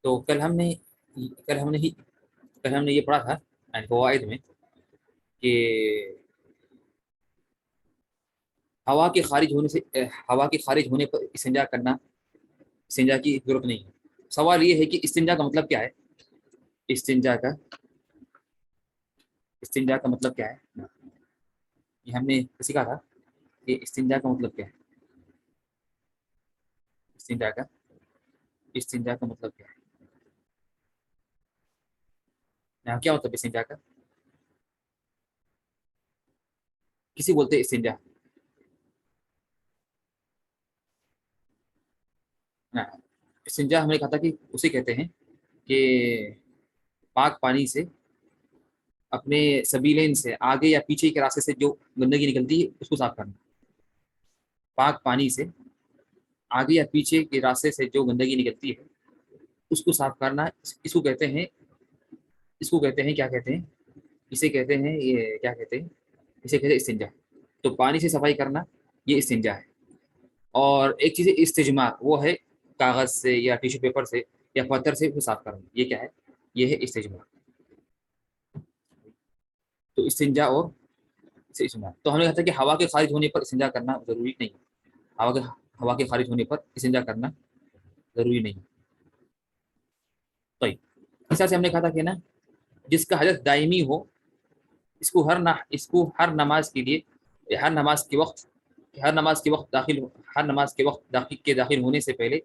تو کل ہم نے ہی کل ہم نے یہ پڑھا تھا فوائد میں کہ ہوا کے خارج ہونے پر استنجا کی ضرورت نہیں ہے۔ سوال یہ ہے کہ استنجا کا مطلب کیا ہے؟ استنجا کا مطلب کیا ہے؟ یہ ہم نے سیکھا تھا کہ استنجا کا مطلب کیا ہے۔ استنجا کا مطلب کیا ہے؟ کیا مطلب استنجا کا؟ کسی بولتے استنجا، استنجا ہم نے کہا تھا کہ اسے کہتے ہیں کہ پاک پانی سے اپنے سبیلین سے آگے یا پیچھے کے راستے سے جو گندگی نکلتی ہے اس کو صاف کرنا۔ پاک پانی سے آگے یا پیچھے کے راستے سے جو گندگی نکلتی ہے اس کو صاف کرنا، اس کو کہتے ہیں کیا کہتے ہیں؟ اسے کہتے ہیں استنجا۔ تو پانی سے صفائی کرنا یہ استنجا ہے۔ اور ایک چیز ہے استجمار، وہ ہے کاغذ سے یا ٹیشو پیپر سے یا پتھر سے وہ صاف کرنا، یہ کیا ہے؟ یہ ہے استجمار۔ تو استنجا اور استجمار، تو ہم نے کہا تھا کہ ہوا کے خارج ہونے پر استنجا کرنا ضروری نہیں ہے۔ ہوا کے خارج ہونے پر استنجا کرنا ضروری نہیں ہے۔ طيب اس طرح سے ہم نے کہا تھا کہ نا جس کا حدث دائمی ہو اس کو ہر نماز کے داخل ہونے سے پہلے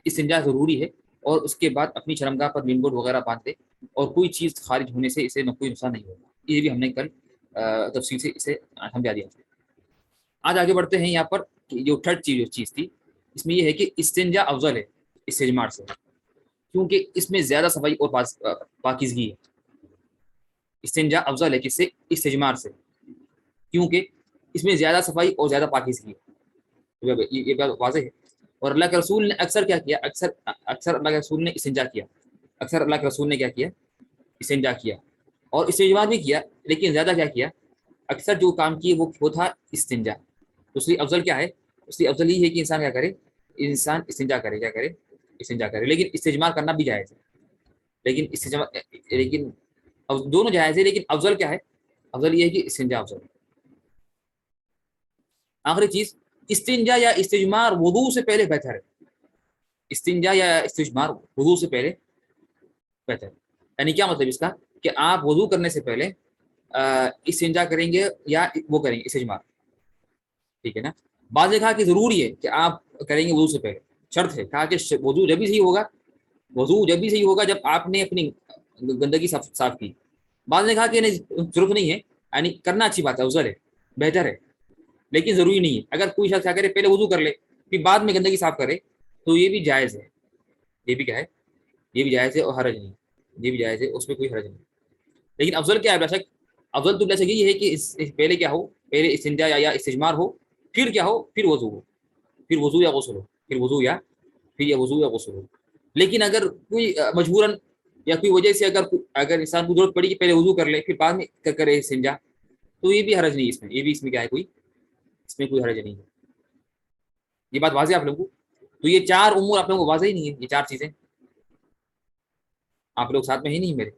استنجا ضروری ہے، اور اس کے بعد اپنی شرمگاہ پر مین بورڈ وغیرہ باندھ دے، اور کوئی چیز خارج ہونے سے اسے کوئی نقصان نہیں ہوگا۔ یہ بھی ہم نے کل تفصیل سے اسے سمجھا دیا۔ آج آگے بڑھتے ہیں۔ یہاں پر جو تھرڈ چیز تھی اس میں یہ ہے کہ استنجا افضل ہے استجمار سے، کیونکہ اس میں زیادہ صفائی اور پاکیزگی ہے۔ استنجا افضل ہے کس سے؟ استجمار سے، کیونکہ اس میں زیادہ صفائی اور زیادہ پاکیزگی ہے۔ یہ بات واضح ہے۔ اور اللہ کے رسول نے اکثر کیا کیا؟ اکثر اللہ کے رسول نے استنجا کیا۔ اکثر اللہ کے رسول نے کیا کیا؟ استنجا کیا، اور استجمار بھی کیا، لیکن زیادہ کیا کیا؟ اکثر جو کام کیے وہ تھا استنجا۔ اس لیے افضل کیا ہے؟ اس لیے افضل یہ ہے کہ انسان کیا کرے؟ انسان استنجا کرے۔ کیا کرے؟ استنجا کرے۔ لیکن استجمار کرنا بھی جائز ہے، لیکن دونوں جائز ہے، لیکن افضل کیا ہے؟ افضل یہ ہے کہ استنجا افضل ہے۔ آخری چیز، استنجا یا استجمار وضو سے پہلے بہتر ہے۔ استنجا یا استجمار وضو سے پہلے بہتر ہے۔ یعنی کیا مطلب اس کا؟ کہ آپ وضو کرنے سے پہلے استنجا کریں گے یا وہ کریں گے استجمار، ٹھیک ہے نا؟ بعض نے کہا کہ ضروری ہے کہ آپ کریں گے وضو سے پہلے، شرط ہے، کہا کہ وضو جب بھی صحیح ہوگا جب آپ نے اپنی گندگی صاف کی۔ بعض نے کہا کہ ضرورت نہیں ہے، یعنی کرنا اچھی بات ہے، افضل ہے، بہتر ہے، لیکن ضروری نہیں ہے۔ اگر کوئی شخص کیا کرے پہلے وضو کر لے پھر بعد میں گندگی صاف کرے تو یہ بھی جائز ہے۔ یہ بھی کیا ہے؟ یہ بھی جائز ہے، اور حرج نہیں، یہ بھی جائز ہے، اس میں کوئی حرج نہیں۔ لیکن افضل کیا ہے؟ بلا شک افضل تو بلا شک یہ ہے کہ پہلے کیا ہو؟ پہلے استنجا یا استجمار ہو، پھر کیا ہو؟ پھر وضو ہو، پھر وضو یا غسل ہو، پھر وضو یا غسل ہو۔ لیکن اگر کوئی مجبوراً یا کوئی وجہ سے اگر انسان کو ضرورت پڑی کہ پہلے وضو کر لے پھر بعد میں کرے استنجا، تو یہ بھی حرج نہیں اس میں، یہ بھی اس میں کیا ہے؟ اس میں کوئی حرج نہیں ہے۔ یہ بات واضح آپ لوگوں کو؟ تو یہ چار امور آپ لوگوں کو واضح ہی نہیں ہے، یہ چار چیزیں آپ لوگ ساتھ میں ہی نہیں میرے؟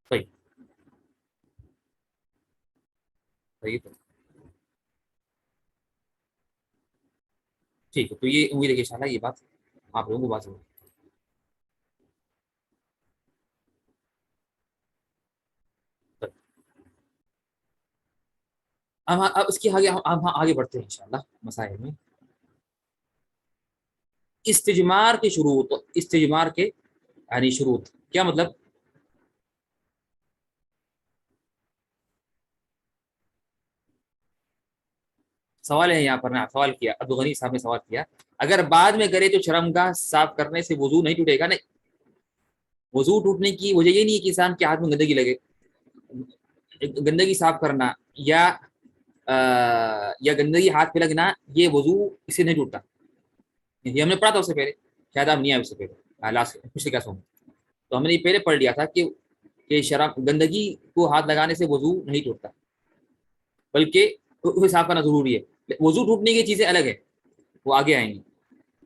صحیح صحیح، ٹھیک ہے۔ تو یہ امید ہے کہ انشاءاللہ یہ بات آپ لوگوں کو واضح ہوگی۔ اب اس کے آگے ہم آگے بڑھتے ہیں انشاءاللہ مسائل میں۔ استجمار کے شروط، استجمار کے یعنی شروط کیا مطلب؟ سوال ہے یہاں پر نا، سوال کیا عبد الغنی صاحب نے سوال کیا، اگر بعد میں کرے تو شرمگاہ صاف کرنے سے وضو نہیں ٹوٹے گا؟ نہیں، وضو ٹوٹنے کی وجہ یہ نہیں ہے کہ انسان کے ہاتھ میں گندگی لگے۔ گندگی صاف کرنا یا گندگی ہاتھ پہ لگنا یہ وضو اسے نہیں ٹوٹتا۔ یہ ہم نے پڑھا تھا اس سے پہلے، شاید آپ نہیں آئے اس سے پہلے لاسٹ پچھلے کلاسوں میں، تو ہم نے یہ پہلے پڑھ لیا تھا کہ گندگی کو ہاتھ لگانے سے وضو نہیں ٹوٹتا، بلکہ اسے صاف کرنا ضروری ہے۔ وضو ٹوٹنے کی چیزیں الگ ہے، وہ آگے آئیں گی۔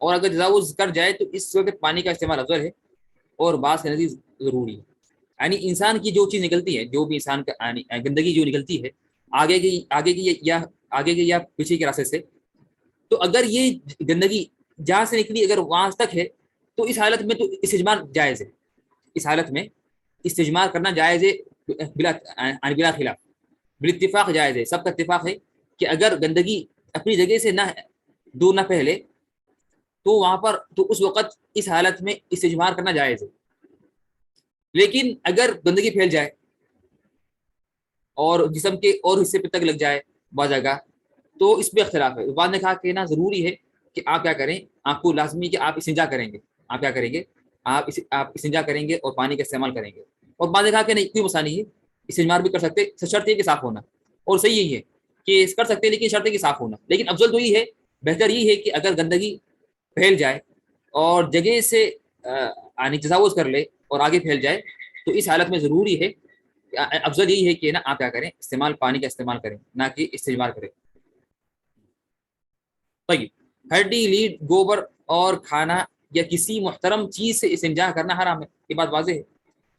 اور اگر تجاوز کر جائے تو اس وقت پانی کا استعمال افضل ہے اور بعض کے نزدیک ضروری ہے. یعنی انسان کی جو چیز نکلتی ہے، جو بھی انسان کا گندگی جو نکلتی ہے آگے کی یا پیچھے کے راستے سے، تو اگر یہ گندگی جہاں سے نکلی اگر وہاں تک ہے تو اس حالت میں تو استجمار جائز ہے. اس حالت میں استجمار کرنا جائز ہے بلا خلاف، بالاتفاق جائز ہے. سب کا اتفاق ہے کہ اگر گندگی اپنی جگہ سے نہ دور نہ پہلے تو وہاں پر تو اس وقت اس حالت میں استجمار کرنا جائز ہے. لیکن اگر گندگی پھیل جائے اور جسم کے اور حصے پہ تک لگ جائے بعض جگہ، تو اس پہ اختلاف ہے. بعد نے کہا کہ نا ضروری ہے کہ آپ کیا کریں، آپ کو لازمی کہ آپ استنجا کریں گے. آپ کیا کریں گے؟ آپ استنجا کریں گے اور پانی کا استعمال کریں گے. اور بعد نے کہا کہ نہیں، کوئی مسئلہ نہیں ہے، استعمال بھی کر سکتے، شرط ہے کہ صاف ہونا. اور صحیح یہی ہے کہ کر سکتے ہیں لیکن شرط ہے کہ صاف ہونا. لیکن افضل تو یہ ہے، بہتر یہ ہے کہ اگر گندگی پھیل جائے اور جگہ سے تجاوز کر لے اور آگے پھیل جائے تو اس حالت میں ضروری ہے، افضل یہی ہے کہ نا آپ کیا کریں، پانی کا استعمال کریں نہ کہ استعمال کریں. طيب، ہڈی، لیڈ، گوبر اور کھانا یا کسی محترم چیز سے استنجا کرنا حرام ہے. یہ بات واضح ہے.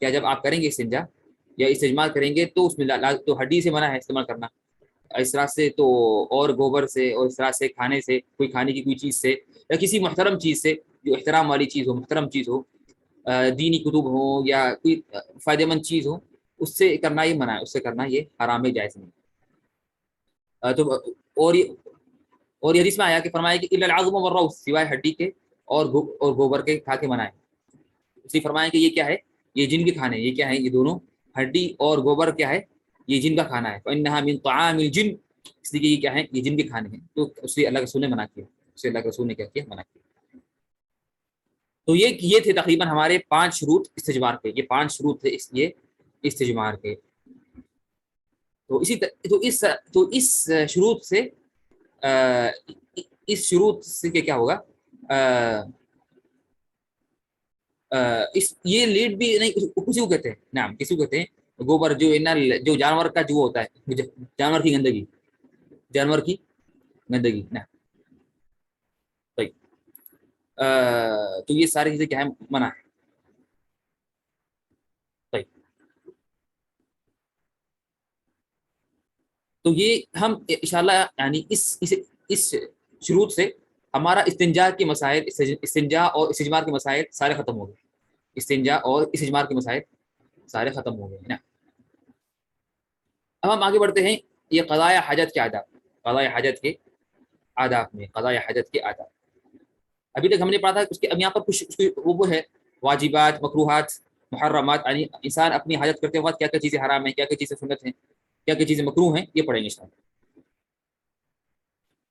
کیا جب آپ کریں گے استنجا یا استعمال کریں گے تو اس میں تو ہڈی سے منع ہے استعمال کرنا، اس طرح سے تو اور گوبر سے اور اس طرح سے کھانے سے، کوئی کھانے کی کوئی چیز سے یا کسی محترم چیز سے جو احترام والی چیز ہو، محترم چیز ہو، دینی کتب ہو یا کوئی فائدہ مند چیز ہو، اس سے کرنا یہ منع ہے، اس سے کرنا یہ حرام ہے، جائز نہیں. تو اور یہ حدیث میں آیا کہ فرمایا کہ الا العظم والروث، سوائے ہڈی کے اور گوبر کے کھا کے منع ہے. اس لیے فرمایا کہ یہ کیا ہے، یہ جن کے کھانے، یہ کیا ہے، یہ دونوں ہڈی اور گوبر کیا ہے، یہ جن کا کھانا ہے. فانها من طعام الجن، اس لیے یہ کیا ہے، یہ جن کے کھانے ہیں. تو اس لیے اللہ کے رسول نے منع کیا، اس لیے اللہ کے رسول نے کیا کیا، منع کیا. تو یہ تھے تقریباً ہمارے 5 شروط استجمار کے. یہ 5 شروط تھے اس لیے استجمار کے. تو اس شروط سے کیا ہوگا، یہ لیڈ بھی نہیں کسی کو کہتے ہیں، نعم کسی کو کہتے ہیں گوبر، جو جانور کا جو ہوتا ہے، جانور کی گندگی نعم. طيب، تو یہ ساری چیزیں کیا ہے، منع ہے. طيب، تو یہ ہم انشاءاللہ یعنی اس شروط سے ہمارا استنجا کے مسائل، استنجا اور استجمار کے مسائل سارے ختم ہو گئے. استنجا اور استجمار کے مسائل سارے ختم ہو گئے نا. اب ہم آگے بڑھتے ہیں یہ قضاء حاجت کے آداب. قضاء حاجت کے آداب میں قضاء حاجت کے آداب ابھی تک ہم نے پڑھا تھا. اس کے اب یہاں پر کچھ وہ ہے واجبات، مکروہات، محرمات، یعنی انسان اپنی حاجت کرتے وقت کیا کیا چیزیں حرام ہیں، کیا کیا چیزیں سنت ہیں، کیا کیا چیزیں مکروہ ہیں، یہ پڑھیں گے انشاءاللہ.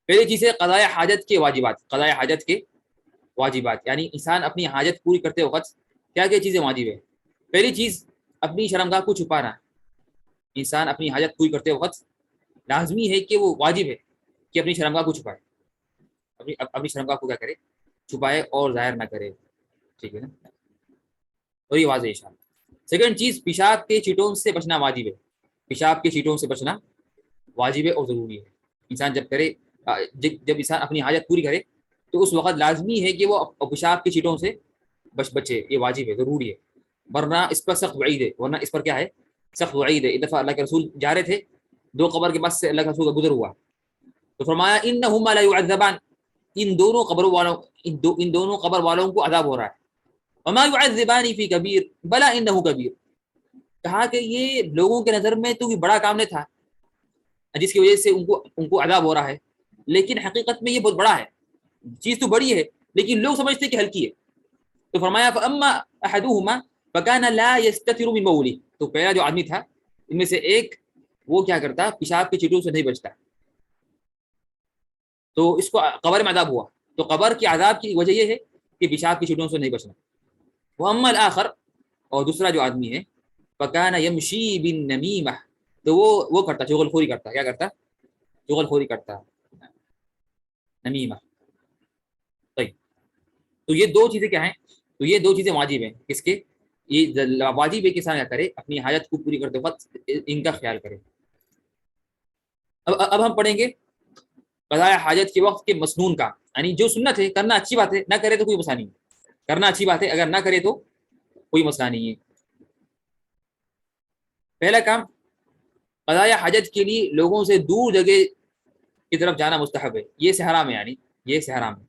پہلی چیز ہے قضاء حاجت کے واجبات. قضاء حاجت کے واجبات یعنی انسان اپنی حاجت پوری کرتے وقت کیا کیا چیزیں واجب ہیں. پہلی چیز اپنی شرمگاہ کو چھپانا. انسان اپنی حاجت پوری کرتے وقت لازمی ہے کہ وہ واجب ہے کہ اپنی شرمگاہ کو چھپائے، اپنی شرمگاہ کو کیا کرے، چھپائے اور ظاہر نہ کرے. ٹھیک ہے نا، اور یہ واضح اشارہ. سیکنڈ چیز، پیشاب کے چیٹوں سے بچنا واجب ہے. پیشاب کے چیٹوں سے بچنا واجب ہے اور ضروری ہے. انسان جب کرے، جب انسان اپنی حاجت پوری کرے تو اس وقت لازمی ہے کہ وہ پیشاب کے چیٹوں سے بچے. یہ واجب ہے، ضروری ہے، ورنہ اس پر سخت وعید ہے. ورنہ اس پر کیا ہے، سخت وعید ہے. ایک دفعہ اللہ کے رسول جا رہے تھے، 2 قبر کے پاس سے اللہ کے رسول کا گزر ہوا تو فرمایا انہما لا يعذبان، ان دونوں قبر والوں کو عذاب ہو رہا ہے. وما يعذبان فی کبیر بلا انہ کبیر، کہا کہ یہ لوگوں کے نظر میں تو بھی بڑا کام نہیں تھا جس کی وجہ سے ان کو عذاب ہو رہا ہے، لیکن حقیقت میں یہ بہت بڑا ہے. چیز تو بڑی ہے لیکن لوگ سمجھتے کہ ہلکی ہے. تو فرمایا فاما احدهما فكان لا يستتر من بوله، تو پہلا جو آدمی تھا ان میں سے ایک، وہ کیا کرتا، پیشاب کے چیٹوں سے نہیں بچتا، تو اس کو قبر میں عذاب ہوا. تو قبر کے عذاب کی وجہ یہ ہے کہ پیشاب کی چیٹوں سے نہیں بچنا. واما الاخر، اور دوسرا جو آدمی ہے، فكان يمشي بالنميمه، تو وہ کرتا، چغل خوری کرتا. کیا کرتا، چغل خوری کرتا، نمیمہ. طيب، تو یہ 2 چیزیں کیا ہیں، تو یہ 2 چیزیں واجب ہیں. کس کے، یہ واجب ہے کہ انسان کیا کرے، اپنی حاجت کو پوری کرتے وقت ان کا خیال کرے. اب ہم پڑھیں گے قضاء حاجت کے وقت کے مسنون کا، یعنی جو سنت ہے کرنا اچھی بات ہے، نہ کرے تو کوئی مسئلہ نہیں ہے، کرنا اچھی بات ہے، اگر نہ کرے تو کوئی مسئلہ نہیں ہے۔ پہلا کام، قضاء حاجت کے لیے لوگوں سے دور جگہ کی طرف جانا مستحب ہے، یہ سے حرام ہے، یعنی یہ سے حرام ہے۔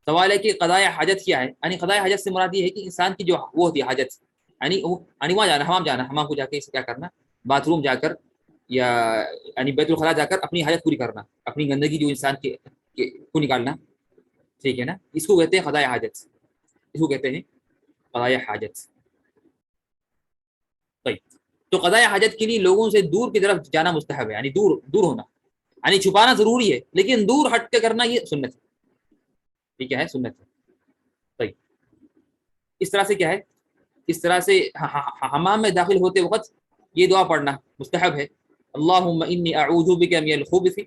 سوال ہے کہ قضاء حاجت کیا ہے؟ یعنی قضاء حاجت سے مراد یہ ہے کہ انسان کی جو وہ ہوتی ہے حاجت، یعنی وہاں جانا، حمام جانا، حمام کو جا کے اسے کیا کرنا، باتھ روم جا کر یا یعنی بیت الخلاء جا کر اپنی حاجت پوری کرنا، اپنی گندگی جو انسان کو نکالنا، ٹھیک ہے نا، اس کو کہتے ہیں قضاء حاجت، اس کو کہتے ہیں قضاء حاجت۔ طيب، تو قضاء حاجت کے لیے لوگوں سے دور کی طرف جانا مستحب ہے، یعنی دور دور ہونا، یعنی چھپانا ضروری ہے لیکن دور ہٹ کے کرنا یہ سنت ہے، ٹھیک ہے، سنت ہے۔ طيب، اس طرح سے کیا ہے، اس طرح سے حمام میں داخل ہوتے وقت یہ دعا پڑھنا مستحب ہے، اللہم انی اعوذ بک من الخبث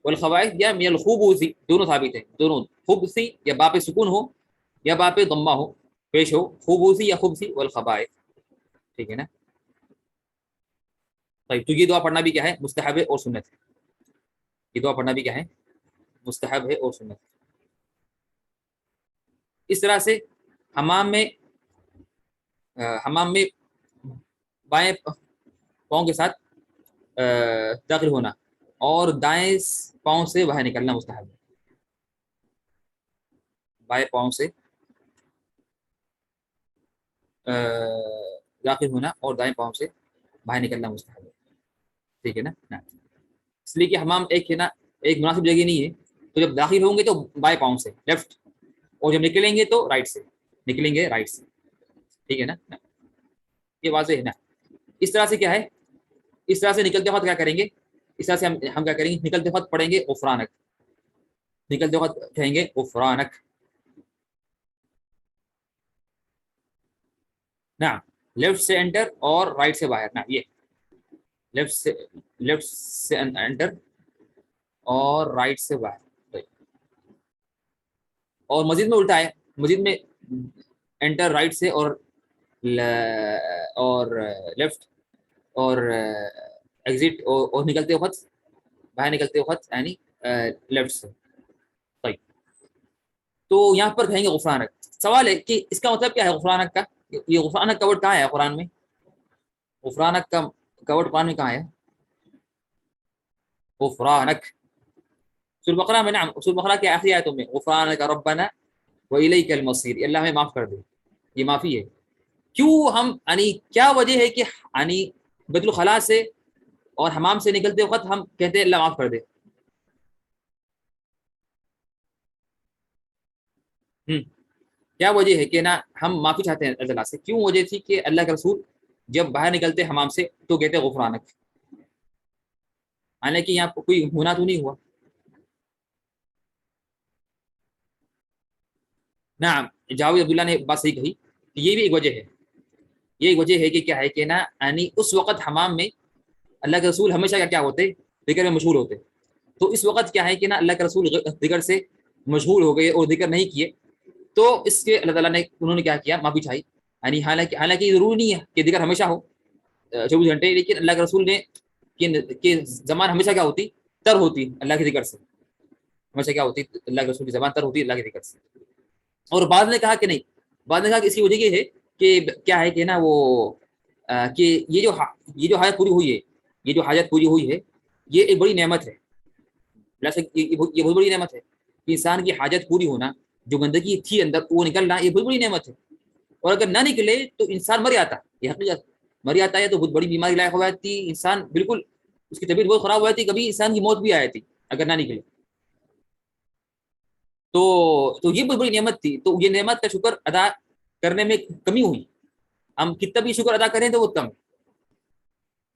والخبائث یا من الخبث، دونوں ثابت ہیں، دونوں، خبث یا باپ سکون ہو یا باپ ضمہ ہو، پیش ہو، خبث یا خبث والخبائث، ٹھیک ہے نا۔ طيب، تو یہ دعا پڑھنا بھی کیا ہے، مستحب ہے اور سنت ہے، یہ دعا پڑھنا بھی کیا ہے، مستحب ہے اور سنت ہے۔ اس طرح سے حمام میں بائیں پاؤں کے ساتھ داخل ہونا اور دائیں پاؤں سے باہر نکلنا مستحب ہے، بائیں پاؤں سے داخل ہونا اور دائیں پاؤں سے باہر نکلنا مستحب ہے، ٹھیک ہے نا۔ اس لیے کہ حمام ایک ہے نا، ایک مناسب جگہ نہیں ہے، تو جب داخل ہوں گے تو بائیں پاؤں سے لیفٹ، اور جب نکلیں گے تو رائٹ سے نکلیں گے، رائٹ سے، ٹھیک ہے نا، یہ واضح ہے نا۔ اس طرح سے کیا ہے، اس طرح سے نکلتے وقت کیا کریں گے، اس طرح سے ہم کیا کریں گے، نکلتے وقت پڑھیں گے غفرانک، نکلتے وقت کہیں گے غفرانک، نعم، لیفٹ سے انٹر اور رائٹ سے باہر، نعم، یہ لیفٹ سے انٹر اور رائٹ سے باہر، اور مزید میں الٹا ہے، مزید میں انٹر رائٹ سے اور لیفٹ اور ایگزٹ اور نکلتے وقت باہر نکلتے وقت یعنی لیفٹ سے۔ طيب، تو یہاں پر کہیں گے غفرانک، سوال ہے کہ اس کا مطلب کیا ہے غفرانک کا، یہ غفرانک کا ورڈ کہاں ہے قرآن میں، غفرانک کا ورڈ قرآن میں کہاں ہے، غفرانک سورہ بقرہ میں، نعم، سورہ بقرہ کے آخری آیتوں میں غفرانک ربنا وإلیک المصیر، اللہ ہمیں معاف کر دے، یہ معافی ہے۔ کیوں ہم یعنی کیا وجہ ہے کہ یعنی بیت الخلاء سے اور حمام سے نکلتے وقت ہم کہتے ہیں اللہ معاف کر دے، کیا وجہ ہے کہ نا ہم معافی چاہتے ہیں اللہ سے، کیوں وجہ تھی کہ اللہ کے رسول جب باہر نکلتے حمام سے تو کہتے غفرانک، حالانکہ یہاں کوئی ہونا تو نہیں ہوا، نعم، جاوید عبداللہ نے بات صحیح کہی کہ یہ بھی ایک وجہ ہے، یہ ایک وجہ ہے کہ کیا ہے کہ نا یعنی اس وقت حمام میں اللہ کے رسول ہمیشہ کیا ہوتے، ذکر میں مشغول ہوتے، تو اس وقت کیا ہے کہ نا اللہ کے رسول ذکر سے مشغول ہو گئے اور ذکر نہیں کیے، تو اس کے اللہ تعالیٰ نے انہوں نے کیا کیا، معافی چاہی، یعنی حالانکہ یہ ضروری نہیں ہے کہ ذکر ہمیشہ ہو 24 گھنٹے، لیکن اللہ کے رسول نے کہ زبان ہمیشہ کیا ہوتی، تر ہوتی اللہ کے ذکر سے، ہمیشہ کیا ہوتی اللہ کے رسول کی زبان تر ہوتی اللہ کے ذکر سے۔ اور بعض نے کہا کہ نہیں، بعض نے کہا کہ اس کی وجہ یہ ہے کہ کیا ہے کہ نا وہ کہ یہ جو حاجت پوری ہوئی ہے، یہ جو حاجت پوری ہوئی ہے یہ ایک بڑی نعمت ہے، یہ بہت بڑی نعمت ہے کہ انسان کی حاجت پوری ہونا، جو گندگی تھی اندر وہ نکلنا، یہ بہت بڑی نعمت ہے، اور اگر نہ نکلے تو انسان مر جاتا، یہ حقیقت، مر جاتا ہے تو بہت بڑی بیماری لائق ہو جاتی، انسان بالکل اس کی طبیعت بہت خراب ہو جاتی، کبھی انسان کی موت بھی آ جاتی اگر نہ نکلے، تو یہ بہت بڑی نعمت تھی، تو یہ نعمت کا شکر ادا کرنے میں کمی ہوئی، ہم کتنا بھی شکر ادا کریں تو بہت کم ہے،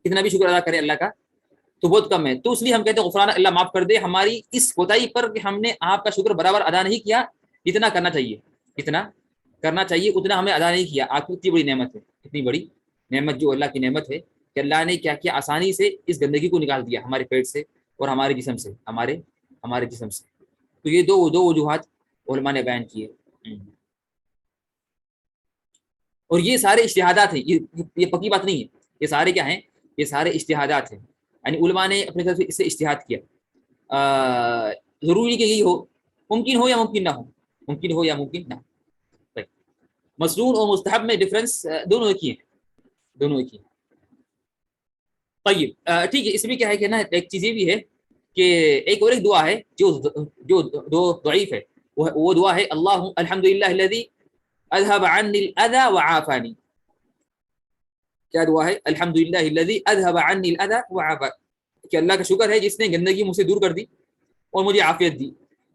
کتنا بھی شکر ادا کریں اللہ کا تو بہت کم ہے، تو اس لیے ہم کہتے ہیں غفران اللہ معاف کر دے ہماری اس کوتاہی پر کہ ہم نے آپ کا شکر برابر ادا نہیں کیا، جتنا کرنا چاہیے، اتنا کرنا چاہیے اتنا ہمیں ادا نہیں کیا، آپ کی اتنی بڑی نعمت ہے، اتنی بڑی نعمت جو اللہ کی نعمت ہے کہ اللہ نے کیا کیا، آسانی سے اس گندگی کو نکال دیا ہمارے پیٹ سے اور ہمارے جسم سے، ہمارے جسم سے، تو یہ دو وجوہات علماء نے بیان کیے، اور یہ سارے اجتہادات ہیں، یہ پکی بات نہیں ہے، یہ سارے کیا ہیں، یہ سارے اجتہادات ہیں، یعنی علماء نے اپنی طرف سے اس سے اجتہاد کیا، ضروری کہ یہی ہو، ممکن ہو یا ممکن نہ ہو، ممکن ہو یا ممکن نہ ہو. طيب. مسنون اور مستحب میں ڈفرینس دونوں ایک ہی ہیں، دونوں ایک ہی ہیں. طيب ٹھیک ہے. اس میں کیا ہے کہ نا ایک چیز یہ بھی ہے کہ ایک اور ایک دعا ہے جو ضعیف ہے، وہ دعا ہے اللہ الحمد للہ الذی اذهب عنی الاذى وعافانی. کیا دعا ہے؟ الحمد للہ الذی اذهب عنی الاذى وعافانی، کہ اللہ کا شکر ہے جس نے گندگی مجھ سے دور کر دی اور مجھے عافیت دی.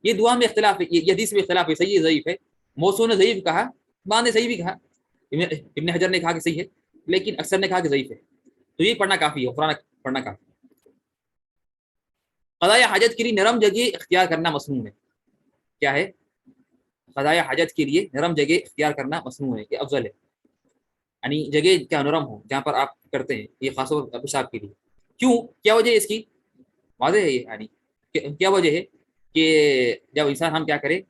یہ دعا میں اختلاف ہے، یہ حدیث میں اختلاف ہے، صحیح ضعیف ہے. موصول نے ضعیف کہا، بعض نے صحیح بھی کہا، ابن حجر نے کہا کہ صحیح ہے، لیکن اکثر نے کہا کہ ضعیف ہے. تو یہ پڑھنا کافی ہے، قرآن پڑھنا کافی. قضاء حاجت کے لیے نرم جگہ اختیار کرنا مسنون ہے. کیا ہے؟ قضاء حاجت کے لیے نرم جگہ اختیار کرنا مسنون ہے، یہ افضل ہے. یعنی جگہ کیا نرم ہو جہاں پر آپ کرتے ہیں، یہ خاص طور پر پیشاب کے لیے. کیوں؟ کیا وجہ ہے اس کی؟ واضح ہے یہ، یعنی کیا وجہ ہے کہ جب انسان ہم کیا کرے،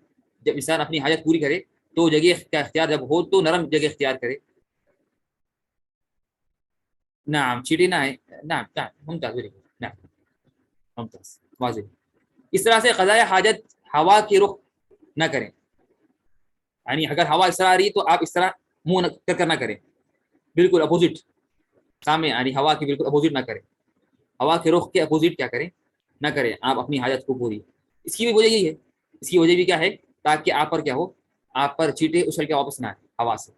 جب انسان اپنی حاجت پوری کرے تو جگہ کا اختیار جب ہو تو نرم جگہ اختیار کرے. نعم چیٹی نہ ہے، نعم نعم ممتاز، نعم ممتاز، واضح. اس طرح سے قضاء حاجت ہوا کی رخ نہ کریں، یعنی اگر ہوا اس طرح آ رہی ہے تو آپ اس طرح منہ کر نہ کریں، بالکل اپوزٹ سامنے، یعنی ہوا کی بالکل اپوزٹ نہ کریں، ہوا کے رخ کے اپوزٹ کیا کریں، نہ کریں آپ اپنی حاجت کو پوری. اس کی بھی وجہ یہی ہے، اس کی وجہ بھی کیا ہے، تاکہ آپ پر کیا ہو، آپ پر چیٹے اچھل کے واپس نہ آئے ہوا سے.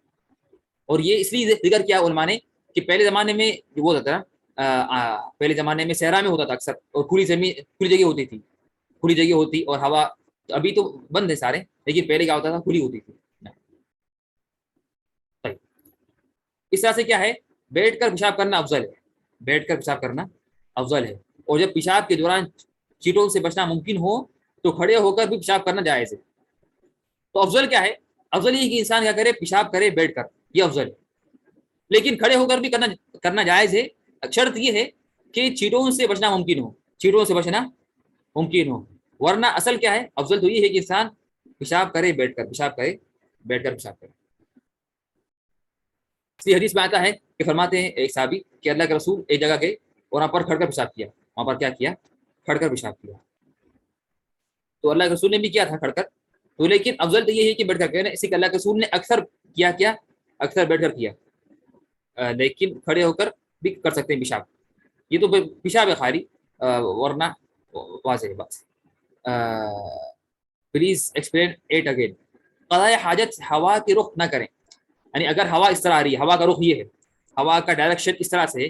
اور یہ اس لیے ذکر کیا علماء نے کہ پہلے زمانے میں جو وہ ہوتا تھا، پہلے زمانے میں صحرا میں ہوتا تھا اکثر، اور کھلی زمین، کھلی جگہ ہوتی تھی، کھلی جگہ ہوتی اور ہوا. ابھی تو بند ہے سارے، لیکن پہلے کیا ہوتا تھا، کھلی ہوتی تھی. اس طرح سے کیا ہے، بیٹھ کر پیشاب کرنا افضل ہے، بیٹھ کر پیشاب کرنا افضل ہے. اور جب پیشاب کے دوران چیٹوں سے بچنا ممکن ہو تو کھڑے ہو کر بھی پیشاب کرنا جائز ہے. تو افضل کیا ہے؟ افضل یہ کہ انسان کیا کرے، پیشاب کرے بیٹھ کر، یہ افضل ہے. لیکن کھڑے ہو کر بھی کرنا جائز ہے. شرط یہ ہے کہ چیٹوں سے بچنا ممکن ہو، چیٹوں سے بچنا ممکن ہو. ورنہ اصل کیا ہے، افضل تو یہ ہے کہ انسان پیشاب کرے بیٹھ کر، پیشاب کرے بیٹھ کر پیشاب کرے. اسی حدیث میں آتا ہے کہ فرماتے ہیں ایک صحابی کہ اللہ کے رسول ایک جگہ گئے اور وہاں پر کھڑ کر پیشاب کیا، وہاں پر کیا کیا، کھڑ کر پیشاب کیا. تو اللہ کے رسول نے بھی کیا تھا کھڑ کر، تو لیکن افضل تو یہ ہے کہ بیٹھ کر کیا. اسی کہ اللہ کے رسول نے اکثر کیا اکثر بیٹھ کر کیا، لیکن کھڑے ہو کر بھی کر سکتے ہیں پیشاب. یہ تو پیشاب ہے خالی، ورنہ واضح ہے بات. Please explain it again. قضاء حاجت ہوا کی رخ نہ کریں، یعنی اگر ہوا اس طرح آ رہی ہے، ہوا کا رخ یہ ہے، ہوا کا ڈائریکشن اس طرح سے ہے،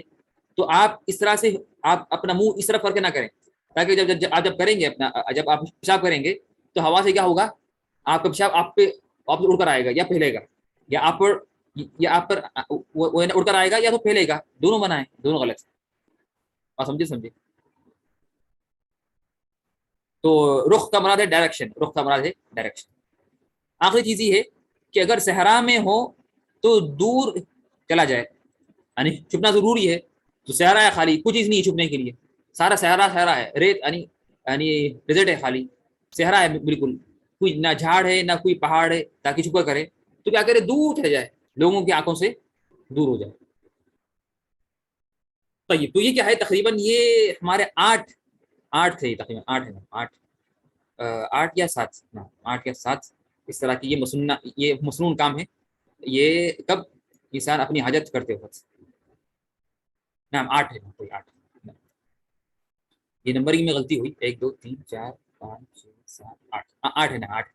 تو آپ اس طرح سے آپ اپنا منہ اس طرف کر کے نہ کریں، تاکہ جب کریں گے اپنا، جب آپ پیشاب کریں گے تو ہوا سے کیا ہوگا، آپ کا پیشاب آپ پہ واپس اڑ کر آئے گا یا پھیلے گا، یا آپ پر اڑ کر آئے گا یا تو پھیلے گا. دونوں بنائیں، دونوں غلط. اور سمجھے. تو رخ کا مراد ہے ڈائریکشن، رخ کا مراد ہے ڈائریکشن. آخری چیز یہ ہے کہ اگر صحرا میں ہو تو دور چلا جائے، یعنی چھپنا ضروری ہے. تو صحرا ہے خالی، کچھ چیز نہیں ہے چھپنے کے لیے، سارا صحرا ہے، ریت یعنی ڈیزرٹ ہے خالی، صحرا ہے بالکل، کوئی نہ جھاڑ ہے نہ کوئی پہاڑ ہے تاکہ چھپا کرے. تو کیا کرے، دور چلے جائے، لوگوں کی آنکھوں سے دور ہو جائے. طيب تو یہ کیا ہے، تقریباً یہ ہمارے آٹھ تھے، تقریباً آٹھ یا سات اس طرح کی یہ مسنون کام ہے. یہ کب انسان اپنی حاجت کرتے وقت. نعم 8 ہے، کوئی 8. یہ نمبرنگ میں غلطی ہوئی، 1 2 3 4 5 6 7 8 ہے نا، 8.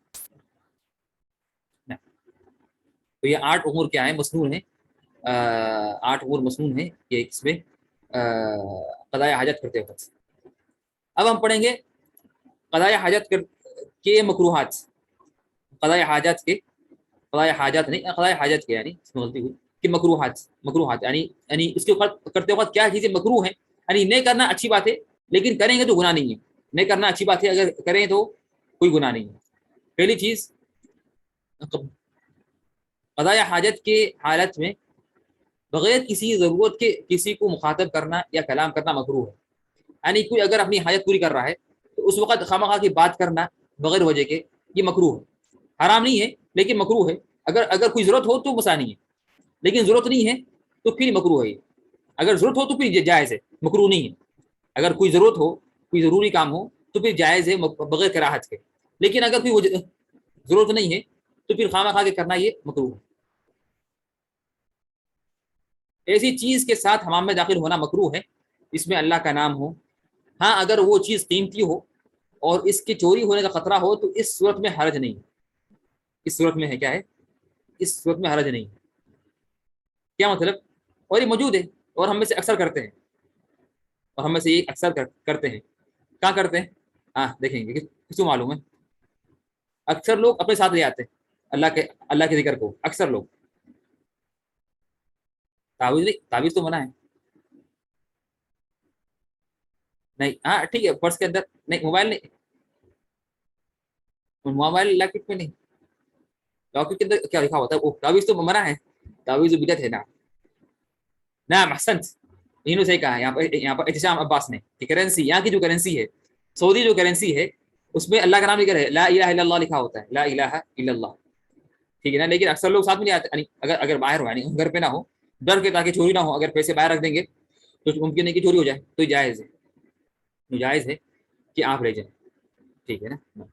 تو یہ 8 امور کیا ہے، مسنون ہے. 8 امور مسنون ہے کہ اس میں قضاء حاجت کرتے وقت. اب ہم پڑھیں گے قضاء حاجت کے مکروہات، قضاء حاجت کے، قضاء حاجت نہیں، قضاء حاجت کے، یعنی اس میں غلطی ہوئی کہ مکروہات یعنی اس کے کرتے وقت کیا چیزیں مکروہ ہیں. یعنی نہیں کرنا اچھی بات ہے، لیکن کریں گے تو گناہ نہیں ہے. نہیں کرنا اچھی بات ہے، اگر کریں تو کوئی گناہ نہیں ہے. پہلی چیز، قضاء حاجت کے حالت میں بغیر کسی ضرورت کے کسی کو مخاطب کرنا یا کلام کرنا مکروہ ہے. یعنی کوئی اگر اپنی حاجت پوری کر رہا ہے تو اس وقت خواہ کی بات کرنا بغیر وجہ کے، یہ مکروہ ہے. حرام نہیں ہے لیکن مکروہ ہے. اگر کوئی ضرورت ہو تو مسئلہ نہیں ہے، لیکن ضرورت نہیں ہے تو پھر مکروہ ہے. اگر ضرورت ہو تو پھر جائز ہے، مکروہ نہیں ہے. اگر کوئی ضرورت ہو، کوئی ضروری کام ہو تو پھر جائز ہے بغیر کراہت کے. لیکن اگر کوئی ضرورت نہیں ہے تو پھر خواہ مخواہ کے کرنا یہ مکروہ ہے. ایسی چیز کے ساتھ حمام میں داخل ہونا مکروہ ہے اس میں اللہ کا نام ہو. ہاں اگر وہ چیز قیمتی ہو اور اس کے چوری ہونے کا خطرہ ہو تو اس صورت میں حرج نہیں. اس صورت میں ہے کیا ہے, اس صورت میں حرج نہیں. کیا مطلب؟ اور یہ موجود ہے اور ہم میں سے اکثر کرتے ہیں, اور ہم میں سے یہ اکثر کرتے ہیں. کہاں کرتے ہیں؟ ہاں دیکھیں گے کس کو معلوم ہے. اکثر لوگ اپنے ساتھ لے آتے ہیں اللہ کے ذکر کو. اکثر لوگ تعویذ نہیں, تعویذ تو منع ہے. نہیں ہاں ٹھیک ہے, پرس کے اندر نہیں, موبائل نہیں, موبائل لاکٹ میں نہیں. لاکٹ کے اندر کیا لکھا ہوتا ہے؟ وہ تعویذ تو منع ہے, تعویذ بدعت ہے نا. نعم احسنت, انہوں سے کہا یہاں پر احتشام عباس نے کہ کرنسی, یہاں کی جو کرنسی ہے, سعودی جو کرنسی ہے, اس میں اللہ کا نام لکھا ہے, لا الہ الا اللہ لکھا ہوتا ہے, لا الہ الا اللہ. ٹھیک ہے نا. لیکن اکثر لوگ ساتھ میں نہیں آتے, اگر باہر ہو, یعنی گھر پہ نہ ہو, ڈر کے تاکہ چوری نہ ہو, اگر پیسے باہر رکھ دیں گے تو ممکن ہے کہ چوری ہو جائے, تو جائز ہے, جائز ہے کہ آپ لے جائیں. ٹھیک ہے نا.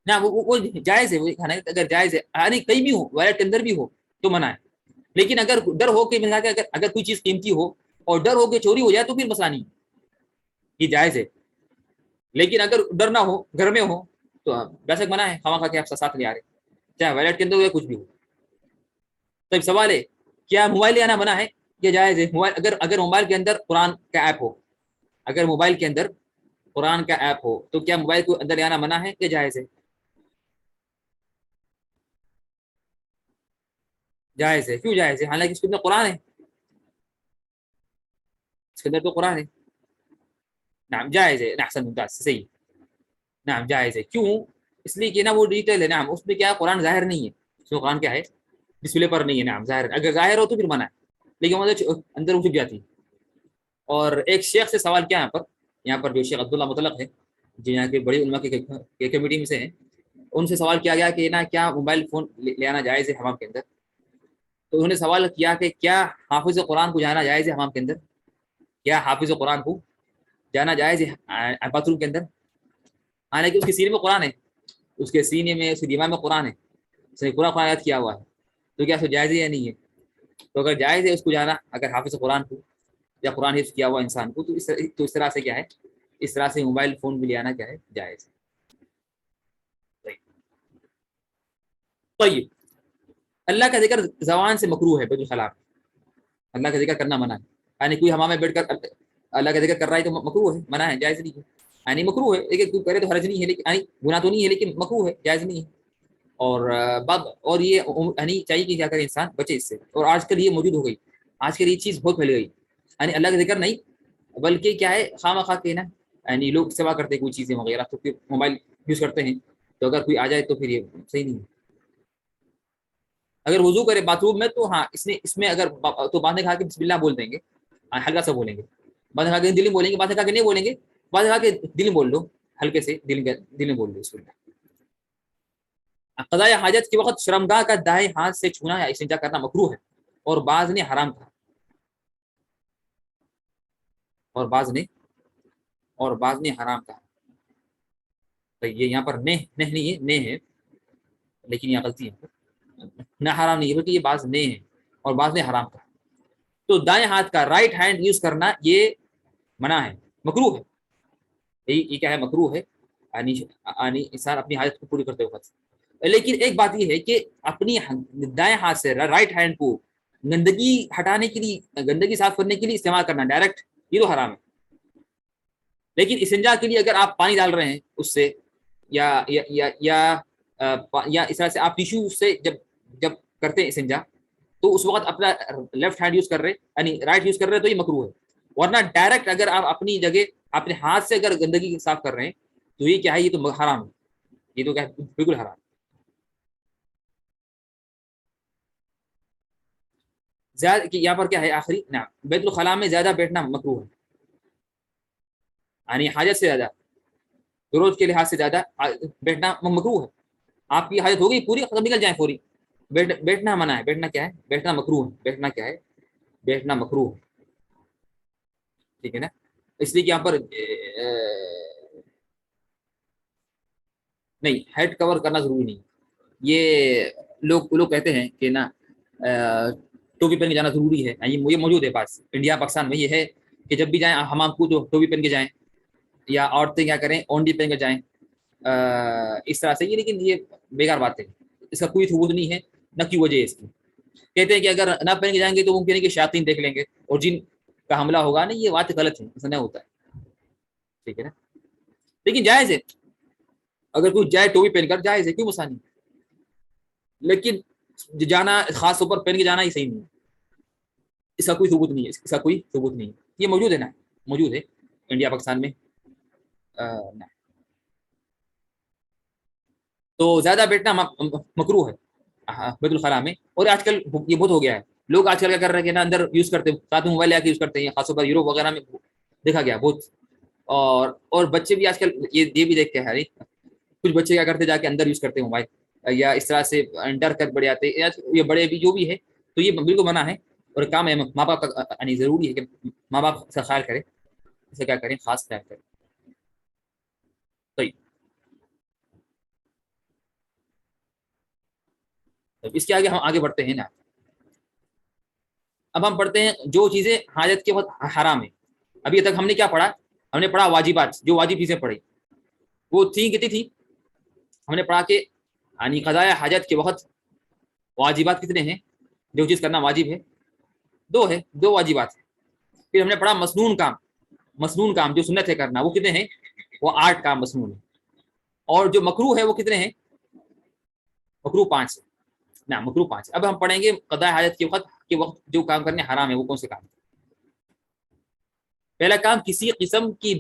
نہ وہ جائز ہے, وہ کھانا اگر جائز ہے, یعنی کہیں بھی ہو, وائلٹ کے اندر بھی ہو تو منع ہے. لیکن اگر ڈر ہو کہ اگر کوئی چیز قیمتی ہو اور ڈر ہو کہ چوری ہو جائے تو پھر مسئلہ نہیں, یہ جائز ہے. لیکن اگر ڈر نہ ہو, گھر میں ہو, تو ویسے منع ہے, خواہ خواہ کے آپ ساتھ لے آ رہے, چاہے وائلٹ کے اندر ہو یا کچھ بھی ہو. تو سوال ہے کیا موبائل لے آنا منع ہے یا جائز ہے؟ موبائل اگر موبائل کے اندر قرآن کا ایپ ہو, اگر موبائل کے اندر قرآن کا ایپ ہو تو کیا موبائل کو اندر لے آنا منع ہے یا جائز ہے؟ جائز ہے. کیوں جائز ہے؟ حالانکہ اس کے اندر قرآن ہے, اس کے اندر تو قرآن ہے. نعم جائز ہے. احسن, ممتاز, صحیح. نعم جائز ہے. کیوں؟ اس لیے کہ نا وہ ڈیٹیل ہے. نعم اس میں کیا قرآن ظاہر نہیں ہے, اس میں قرآن کیا ہے, ڈسپلے پر نہیں ہے. نعم ظاہر, اگر ظاہر ہو تو پھر منع ہے, لیکن اندر وہ چھپ جاتی ہے. اور ایک شیخ سے سوال کیا یہاں پر جو شیخ عبداللہ مطلق ہے, جو یہاں کے بڑی علماء کی کمیٹی میں سے ہیں, ان سے سوال کیا گیا کہ نا کیا موبائل فون لے آنا جائز ہے حمام کے اندر؟ تو انہوں نے سوال کیا کہ کیا حافظ قرآن کو جانا جائز ہے حمام کے اندر؟ کیا حافظ قرآن کو جانا جائز ہے باتھ روم کے اندر؟ حالانکہ اس کے سینے میں قرآن ہے, اس کے سینے میں, اس کے دماغ میں قرآن ہے, اس نے پورا قرآن یاد کیا ہوا ہے, تو کیا اس جائز ہے یا نہیں ہے؟ تو اگر جائز ہے اس کو جانا, اگر حافظ قرآن کو یا قرآن حفظ کیا ہوا انسان کو, تو اس طرح سے کیا ہے, اس طرح سے موبائل فون بھی لے آنا کیا ہے, جائز ہے. طيب اللہ کا ذکر زبان سے مکروہ ہے بیت الخلاء, اللہ کا ذکر کرنا منع ہے. یعنی کوئی حمام میں بیٹھ کر اللہ کا ذکر کر رہا ہے تو مکروہ ہے, منع ہے, جائز نہیں ہے. یعنی مکروہ ہے, لیکن کوئی کرے تو حرج نہیں ہے, لیکن یعنی گناہ تو نہیں ہے, لیکن مکروہ ہے, جائز نہیں ہے. اور اور یہ یعنی چاہیے کہ کیا کرے انسان, بچے اس سے. اور آج کل یہ موجود ہو گئی, آج کل یہ چیز بہت پھیل گئی, یعنی اللہ کا ذکر نہیں بلکہ کیا ہے, خواہ مخواہ کے نا, یعنی لوگ سوا کرتے ہیں کوئی چیزیں وغیرہ, تو پھر موبائل یوز کرتے ہیں, تو اگر کوئی آ جائے تو پھر یہ صحیح نہیں ہے. اگر وضو کرے باتھ روم میں تو ہاں, اس میں اگر تو بعد نے کہا کہ بسم اللہ بول دیں گے, ہلکا سا بولیں گے, بعد نے کہا کہ دل میں بولیں گے, بعد نے کہا کہ نہیں بولیں گے, بعد نے کہا کہ دل میں بول لو, ہلکے سے دل میں بول لو. بسم اللہ. قضاء حاجت کے وقت شرمگاہ کا دائیں ہاتھ سے چھونا یا استنجا کرنا مکروہ ہے, اور بعض نے حرام کہا, اور بعض نے حرام کہا. تو یہ یہاں پر نہیں ہے, نے ہے, لیکن یہ غلطی ہے, نہ حرام نہیں ہے بلکہ یہ بعض نے ہے, اور بعض نے حرام کہا. تو دائیں ہاتھ کا رائٹ ہینڈ یوز کرنا یہ منع ہے, مکروہ ہے. یہ کیا ہے, مکروہ ہے, یعنی انسان اپنی حاجت کو پوری کرتے وقت. لیکن ایک بات یہ ہے کہ اپنی دائیں ہاتھ سے رائٹ ہینڈ کو گندگی ہٹانے کے لیے, گندگی صاف کرنے کے لیے استعمال کرنا ڈائریکٹ, یہ تو حرام ہے. لیکن استنجا کے لیے اگر آپ پانی ڈال رہے ہیں اس سے, یا اس طرح سے آپ ٹیشو سے جب کرتے ہیں استنجا, تو اس وقت اپنا لیفٹ ہینڈ یوز کر رہے, یعنی رائٹ یوز کر رہے, تو یہ مکروہ ہے. ورنہ ڈائریکٹ اگر آپ اپنی جگہ اپنے ہاتھ سے اگر گندگی صاف کر رہے ہیں تو یہ کیا ہے, یہ تو حرام ہے, یہ تو کیا ہے, بالکل حرام. زیادہ یہاں پر کیا ہے آخری, نہ بیت الخلاء میں زیادہ بیٹھنا مکروہ ہے, یعنی حاجت سے زیادہ, ضرورت کے لحاظ سے زیادہ بیٹھنا مکروہ ہے. آپ کی حاجت ہو گئی پوری, ختم, نکل جائیں فوری, بیٹھنا منع ہے. بیٹھنا کیا ہے, بیٹھنا مکروہ ہے. بیٹھنا کیا ہے, بیٹھنا مکروہ ہے. ٹھیک ہے نا. اس لیے کہ یہاں پر نہیں، ہیڈ کور کرنا ضروری نہیں. یہ لوگ کہتے ہیں کہ نا ٹوپی پہن کے جانا ضروری ہے. یہ موجود ہے پاس انڈیا پاکستان میں. یہ ہے کہ جب بھی جائیں حمام کو تو ٹوپی پہن کے جائیں، یا عورتیں کیا کریں اونڈی پہن کے جائیں اس طرح سے. یہ لیکن یہ بیکار بات ہے، اس کا کوئی ثبوت نہیں ہے، نہ کی وجہ ہے اس کی. کہتے ہیں کہ اگر نہ پہن کے جائیں گے تو ممکن ہے کہ شیاطین دیکھ لیں گے اور جن کا حملہ ہوگا. نہیں، یہ بات غلط ہے، ایسا نہیں ہوتا ہے. ٹھیک ہے نا، لیکن جائز ہے اگر کوئی جائے ٹوپی پہن کر، جائز ہے، کیوں مسئلہ نہیں. لیکن جانا خاص طور پر پہن کے جانا ہی صحیح نہیں ہے. اس کا کوئی ثبوت نہیں ہے، اس کا کوئی ثبوت نہیں ہے. یہ موجود ہے نا، موجود ہے انڈیا پاکستان میں. نہ. تو زیادہ بیٹھنا مکروہ ہے بیت الخلاء میں. اور آج کل یہ بہت ہو گیا ہے. لوگ آج کل کیا کر رہے ہیں نا، اندر یوز کرتے ہیں، ساتھ میں موبائل لے کے یوز کرتے ہیں. خاص طور پر یوروپ وغیرہ میں دیکھا گیا بہت. اور بچے بھی آج کل یہ بھی دیکھتے ہیں. کچھ بچے کیا کرتے ہیں، جا کے اندر یوز کرتے ہیں موبائل، یا اس طرح سے ڈر کر بڑے آتے ہیں. یہ بڑے بھی جو بھی ہے تو یہ بالکل منع ہے. اور کام ہے ماں باپ کا، یعنی ضروری ہے کہ ماں باپ کا خیال کرے، اسے کیا کریں، خاص خیال کریں. تو اس کے آگے ہم آگے بڑھتے ہیں نا. اب ہم پڑھتے ہیں جو چیزیں حاجت کے وقت حرام ہے. ابھی تک ہم نے کیا پڑھا؟ ہم نے پڑھا واجبات، جو واجب چیزیں پڑھی وہ تھیں. کتنی تھی؟ ہم نے پڑھا کہ یعنی قضاء حاجت کے وقت واجبات کتنے ہیں، جو چیز کرنا واجب ہے؟ دو ہے، دو واجبات ہیں. پھر ہم نے پڑھا مسنون کام، مسنون کام جو سنت ہے کرنا، وہ کتنے ہیں؟ وہ 8 کام مسنون ہے. اور جو مکروہ ہے وہ کتنے ہیں؟ مکروہ 5 ہے. نہ، مکروہ 5. اب ہم پڑھیں گے قضاء حاجت کے وقت جو کام کرنے حرام ہے وہ کون سے کام؟ پہلا کام، کسی قسم کی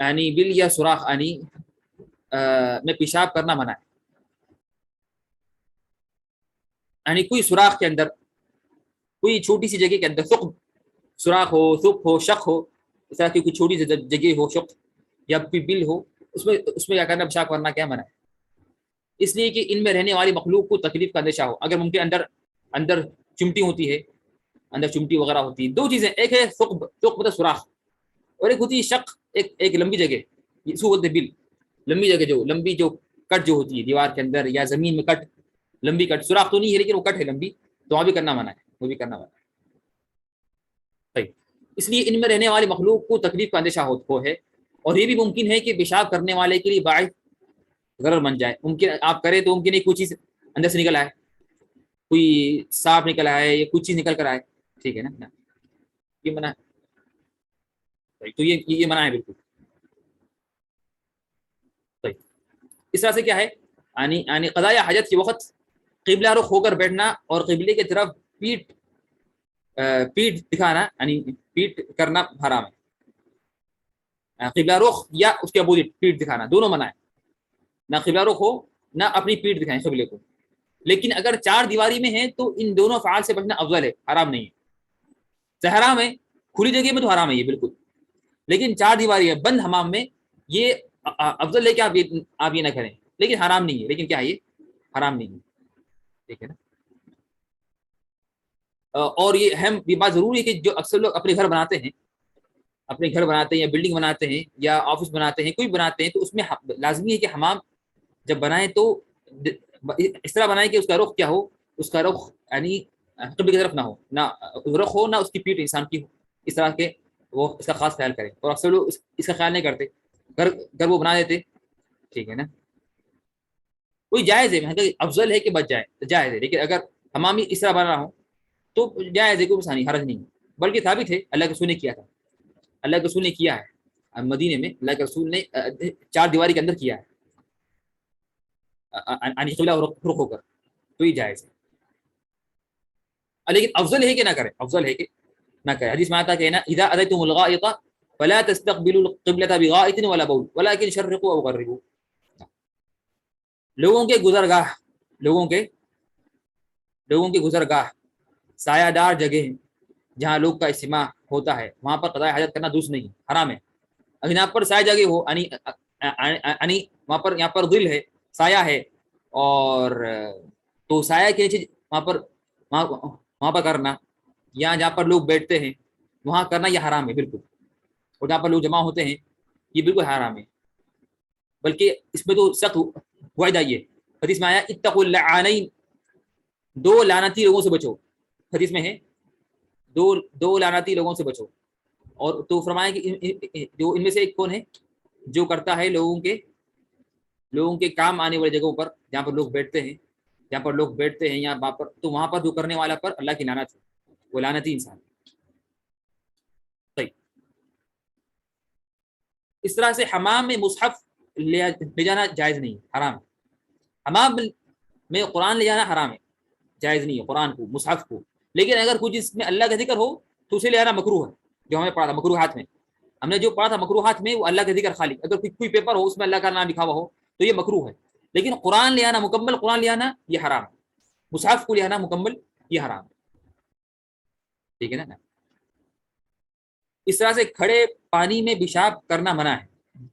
یعنی بل یا سوراخ یعنی میں پیشاب کرنا منع ہے. یعنی کوئی سوراخ کے اندر، کوئی چھوٹی سی جگہ کے اندر ثقب، سوراخ ہو، ثقب ہو، شق ہو، اس طرح کی کوئی چھوٹی سی جگہ ہو، شق یا کوئی بل ہو، اس میں کیا کرنا، پیشاب کرنا کیا منع ہے؟ اس لیے کہ ان میں رہنے والی مخلوق کو تکلیف کا اندیشہ ہو. اگر ممکن اندر چمٹی ہوتی ہے، اندر چمٹی وغیرہ ہوتی ہے. دو چیزیں، ایک ہے ثقب، ثقب مطلب سوراخ، اور ایک ہوتی ہے شق، ایک لمبی جگہ، اس کو بولتے بل. لمبی جگہ، جو لمبی جو کٹ جو ہوتی ہے دیوار کے اندر یا زمین میں کٹ، لمبی کٹ، سوراخ تو نہیں ہے لیکن وہ کٹ ہے لمبی، تو وہاں بھی کرنا منع ہے، وہ بھی کرنا منع ہے. صحیح. اس لیے ان میں رہنے والی مخلوق کو تکلیف کا اندیشہ ہو ہے. اور یہ بھی ممکن ہے کہ پیشاب کرنے والے کے لیے باعث ضرر بن جائے. ممکن آپ کریں تو ممکن ہے کوئی چیز اندر سے نکل آئے، کوئی سانپ نکل آئے یا کچھ چیز نکل کر آئے. ٹھیک ہے نا، یہ منع ہے. تو یہ منع ہے بالکل. صحیح. اس طرح سے کیا ہے، یعنی قضاء حاجت کے وقت قبلہ رخ ہو کر بیٹھنا اور قبلے کی طرف پیٹ دکھانا، یعنی پیٹ کرنا حرام ہے. قبلہ رخ یا اس کے اپوزٹ پیٹ دکھانا، دونوں منع ہے. نہ قبلہ رخ ہو، نہ اپنی پیٹ دکھائیں قبلے کو. لیکن اگر 4 دیواری میں ہے تو ان دونوں افعال سے بچنا افضل ہے، حرام نہیں ہے. حرام ہے کھلی جگہ میں تو حرام ہے یہ بالکل، لیکن 4 دیواری ہے بند حمام میں یہ افضل ہے کہ آپ یہ نہ کریں. لیکن حرام نہیں ہے، لیکن کیا ہے، یہ حرام نہیں ہے. ٹھیک ہے نا. اور یہ بات ضروری ہے کہ جو اکثر لوگ اپنے گھر بناتے ہیں، اپنے گھر بناتے ہیں یا بلڈنگ بناتے ہیں یا آفس بناتے ہیں، کوئی بناتے ہیں، تو اس میں لازمی ہے کہ حمام جب بنائیں تو اس طرح بنائیں کہ اس کا رخ کیا ہو، اس کا رخ یعنی قبلے کی طرف نہ ہو، نہ رخ ہو، نہ اس کی پیٹ انسان کی ہو. اس طرح کے وہ اس کا خاص خیال کریں. اور اکثر لوگ اس کا خیال نہیں کرتے، گھر وہ بنا دیتے. ٹھیک ہے نا. کوئی جائز ہے، افضل ہے کہ بچ جائے، جائز ہے. لیکن اگر حمام اس طرح بنا ہو تو جائز ہے، کوئی مسانی حرج نہیں ہے. بلکہ ثابت ہے اللہ کے رسول نے کیا تھا، اللہ کے رسول نے کیا ہے مدینے میں. اللہ کے رسول نے 4 دیواری کے اندر کیا ہے قبلہ رخ ہو کر، تو یہ جائز ہے. لیکن افضل ہے کہ نہ کرے، افضل ہے کہ نہ کرے. حدیث میں آتا ہے کہ نا اذا اتيتم الغائط فلا تستقبلوا القبلة بغائط ولا بول ولكن شرقوا او غربوا. لوگوں کے گزرگاہ، لوگوں کے گزرگاہ سایہ دار جگہ ہیں جہاں لوگ کا اجتماع ہوتا ہے، وہاں پر قضاء حاجت کرنا درست نہیں، حرام ہے. اگر یہاں پر سایہ جگہ ہو، یعنی وہاں پر، یہاں پر ظل ہے، سایہ ہے، اور تو سایہ کے نیچے وہاں پر کرنا، یا جہاں پر لوگ بیٹھتے ہیں وہاں کرنا یہ حرام ہے بالکل. اور جہاں پر لوگ جمع ہوتے ہیں یہ بالکل حرام ہے، بلکہ اس میں تو سخت وعدہ یہ حدیث میں آیا اتقوا اللعانین، دو لعنتی لوگوں سے بچو، حدیث میں ہے دو لعنتی لوگوں سے بچو، اور تو فرمایا کہ جو ان میں سے ایک کون ہے، جو کرتا ہے لوگوں کے کام آنے والی جگہوں پر جہاں پر لوگ بیٹھتے ہیں، یا وہاں پر، تو وہاں پر جو کرنے والا پر اللہ کی لعنت ہے، وہ لعنتی انسان۔ طيب، اس طرح سے حمام میں مصحف لے جانا جائز نہیں، حرام ہے۔ حمام میں قرآن لے جانا حرام ہے، جائز نہیں ہے قرآن کو، مصحف کو، لیکن اگر کچھ اس میں اللہ کا ذکر ہو تو اسے لے جانا مکروہ ہے۔ جو ہمیں پڑھا تھا مکروہات میں، ہم نے جو پڑھا تھا مکروہات میں، وہ اللہ کا ذکر خالی، اگر کوئی پیپر ہو اس میں اللہ کا نام لکھا ہوا ہو تو یہ مکروہ ہے، لیکن قرآن لے آنا، مکمل قرآن لے آنا، یہ حرام ہے، مصحف کو لے آنا مکمل، یہ حرام ہے، ٹھیک ہے نا۔ اس طرح سے کھڑے پانی میں پیشاب کرنا منع ہے،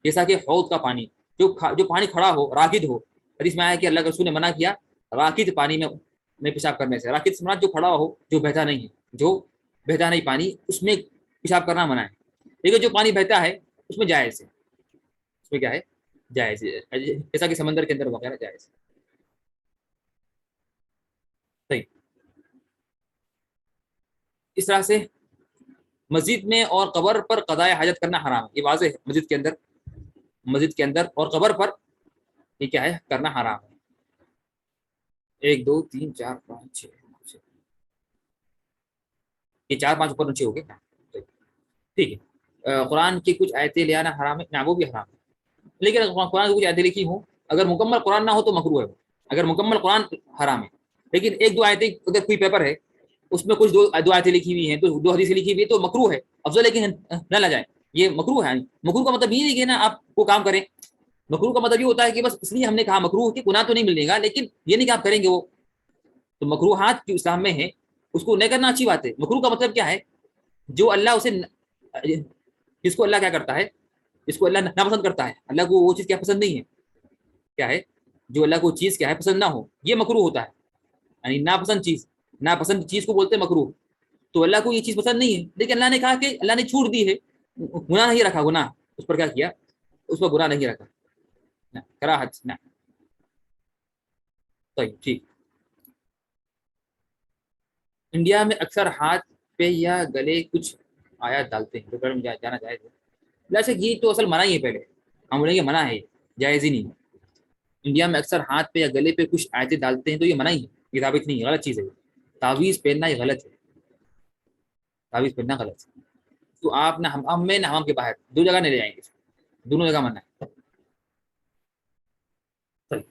جیسا کہ حوض کا پانی، جو پانی کھڑا ہو، راکد ہو، حدیث میں آیا کہ اللہ کے رسول نے منع کیا راکد پانی میں پیشاب کرنے سے۔ راکد سے مراد جو کھڑا ہو، جو بہتا نہیں ہے، جو بہتا نہیں پانی، اس میں پیشاب کرنا منع ہے، لیکن جو پانی بہتا ہے اس میں جائز ہے، اس میں کیا ہے، جائز ہے، جیسا کہ سمندر کے اندر وغیرہ جائز ہے۔ صحیح، اس طرح سے مسجد میں اور قبر پر قضاء حاجت کرنا حرام ہے، یہ واضح ہے، مسجد کے اندر اور قبر پر یہ کیا ہے، کرنا حرام ہے۔ 1 2 3 4 5 6، یہ 4 5 اوپر نیچے ہو گئے، ٹھیک ہے۔ قرآن کی کچھ آیتیں لے آنا حرام ہے، نہ وہ بھی حرام ہے، لیکن اگر قرآن کی کچھ آیتیں لکھی ہوں، اگر مکمل قرآن نہ ہو تو مکروہ ہے، اگر مکمل قرآن حرام ہے، لیکن 1 2 آیتیں، اگر کوئی پیپر ہے اس میں کچھ دو آیتیں لکھی ہوئی ہیں، تو 2 حدیثیں لکھی ہوئی ہے تو مکروہ ہے، افضل ہے کہ نہ جائے، یہ مکروہ ہے۔ مکروہ کا مطلب یہ نہیں کہ نا آپ کو کام کریں، مکروہ کا مطلب یہ ہوتا ہے کہ بس اس لیے ہم نے کہا مکروہ کہ گناہ تو نہیں ملے گا، لیکن یہ نہیں کہ آپ کریں گے وہ، تو مکروہات جو اسلام میں ہیں اس کو نہیں کرنا اچھی بات ہے۔ مکروہ کا مطلب کیا ہے، جو اللہ اسے، جس کو اللہ کیا کرتا ہے، جس کو اللہ ناپسند کرتا ہے، اللہ کو وہ چیز کیا پسند نہیں ہے، کیا ہے، جو اللہ کو چیز کیا ہے پسند نہ ہو، یہ مکروہ ہوتا ہے، یعنی ناپسند چیز کو بولتے ہیں مکروہ۔ تو اللہ کو یہ چیز پسند نہیں ہے، لیکن اللہ نے کہا کہ اللہ نے چھوٹ دی ہے، گناہ نہیں رکھا، گناہ اس پر کیا کیا، اس پر گناہ نہیں رکھا، نہ کراہت نہ۔ طيب، ٹھیک، انڈیا میں اکثر ہاتھ پہ یا گلے کچھ آیات ڈالتے ہیں، تو گھر میں جانا جائز ہے؟ ویسے یہ تو اصل منع ہی ہے، پہلے ہم بولیں گے منع ہے، جائز ہی نہیں ہے۔ انڈیا میں اکثر ہاتھ پہ یا گلے پہ کچھ آیتیں ڈالتے ہیں تو یہ منع ہی ہے، یہ ثابت نہیں ہے، غلط چیز ہے، تعویذ پہننا یہ غلط ہے، تعویذ پہننا غلط ہے، تو آپ نہ ہم میں نہ ہم کے باہر، دو جگہ نہیں لے جائیں گے، دونوں جگہ منع ہے۔ طيب،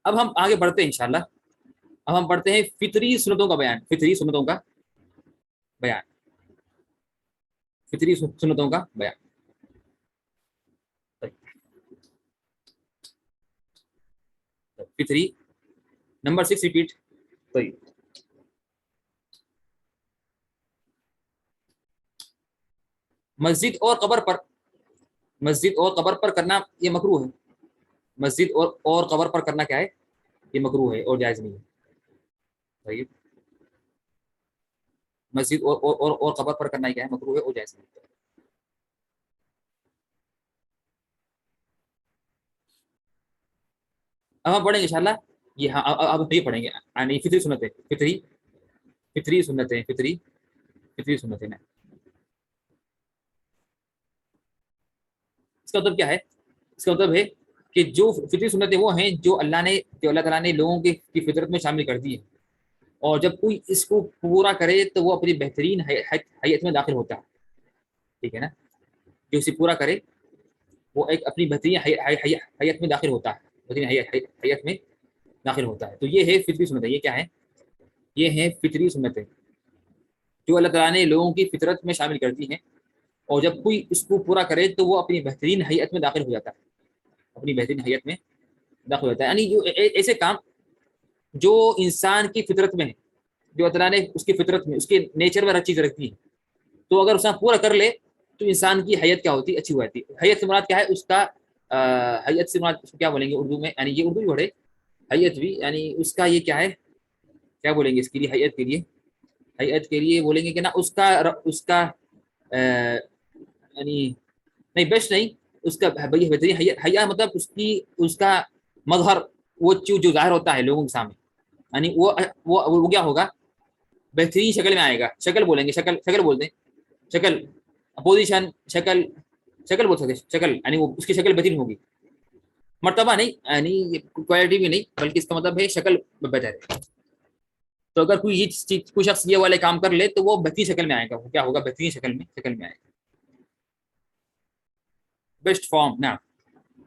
اب ہم آگے بڑھتے ہیں انشاءاللہ، اب ہم پڑھتے ہیں فطری سنتوں کا بیان، فطری سنتوں کا بیان، فطری سنتوں کا بیان۔ فطری نمبر 6 ریپیٹ۔ طيب، مسجد اور قبر پر کرنا یہ مکروہ ہے، مسجد اور قبر پر کرنا کیا ہے، یہ مکروہ ہے اور جائز نہیں ہے۔ طيب، مسجد اور قبر پر کرنا کیا ہے، مکروہ ہے اور جائز نہیں ہے۔ اب ہم پڑھیں گے انشاءاللہ، یہ ہاں اب یہ پڑھیں گے، یعنی فطری سنتیں، فطری سنتیں، فطری سنتیں نا، اس کا مطلب کیا ہے، اس کا مطلب ہے کہ جو فطری سنتیں وہ ہیں جو اللہ تعالیٰ نے لوگوں کی فطرت میں شامل کر دی ہیں، اور جب کوئی اس کو پورا کرے تو وہ اپنی بہترین حیت میں داخل ہوتا ہے، ٹھیک ہے نا، جو اسے پورا کرے وہ ایک اپنی بہترین حیت میں داخل ہوتا ہے، بہترین حیت میں داخل ہوتا ہے، تو یہ ہے فطری سنتیں، یہ کیا ہے، یہ ہیں فطری سنتیں جو اللہ تعالیٰ نے لوگوں کی فطرت میں شامل کر دی ہیں، اور جب کوئی اس کو پورا کرے تو وہ اپنی بہترین حیت میں داخل ہو جاتا ہے، اپنی بہترین حیت میں داخل ہوتا ہے، یعنی جو ایسے کام جو انسان کی فطرت میں ہے، جو اللہ تعالیٰ نے اس کی فطرت میں، اس کے نیچر میں ہر چیز رکھتی ہے، تو اگر اس پورا کر لے تو انسان کی حیت کیا ہوتی ہے، اچھی ہو جاتی ہے۔ حیت سے مراد کیا ہے، اس کا حیت سے مراد اس کو کیا بولیں گے اردو میں، یعنی یہ اردو بھی پڑھے، حیت بھی، یعنی اس کا یہ کیا ہے، کیا بولیں گے اس کے لیے، حیت کے لیے حیت کے لیے بولیں گے کہ نا اس کا یعنی نہیں بیسٹ نہیں، اس کا بہترین حیا مطلب اس کا مظہر، وہ چیز جو ظاہر ہوتا ہے لوگوں کے سامنے، یعنی وہ کیا ہوگا، بہترین شکل میں آئے گا. شکل بولیں گے، شکل بولتے ہیں، شکل اپوزیشن، شکل بول سکتے، شکل یعنی وہ اس کی شکل بہترین ہوگی، مرتبہ نہیں یعنی کوالٹی بھی نہیں، بلکہ اس کا مطلب ہے شکل بہتر ہے. تو اگر کوئی شخص یہ والے کام کر لے تو وہ بہترین شکل میں آئے گا. وہ کیا ہوگا، بہترین شکل میں آئے گا. بیسٹ فارم، نعم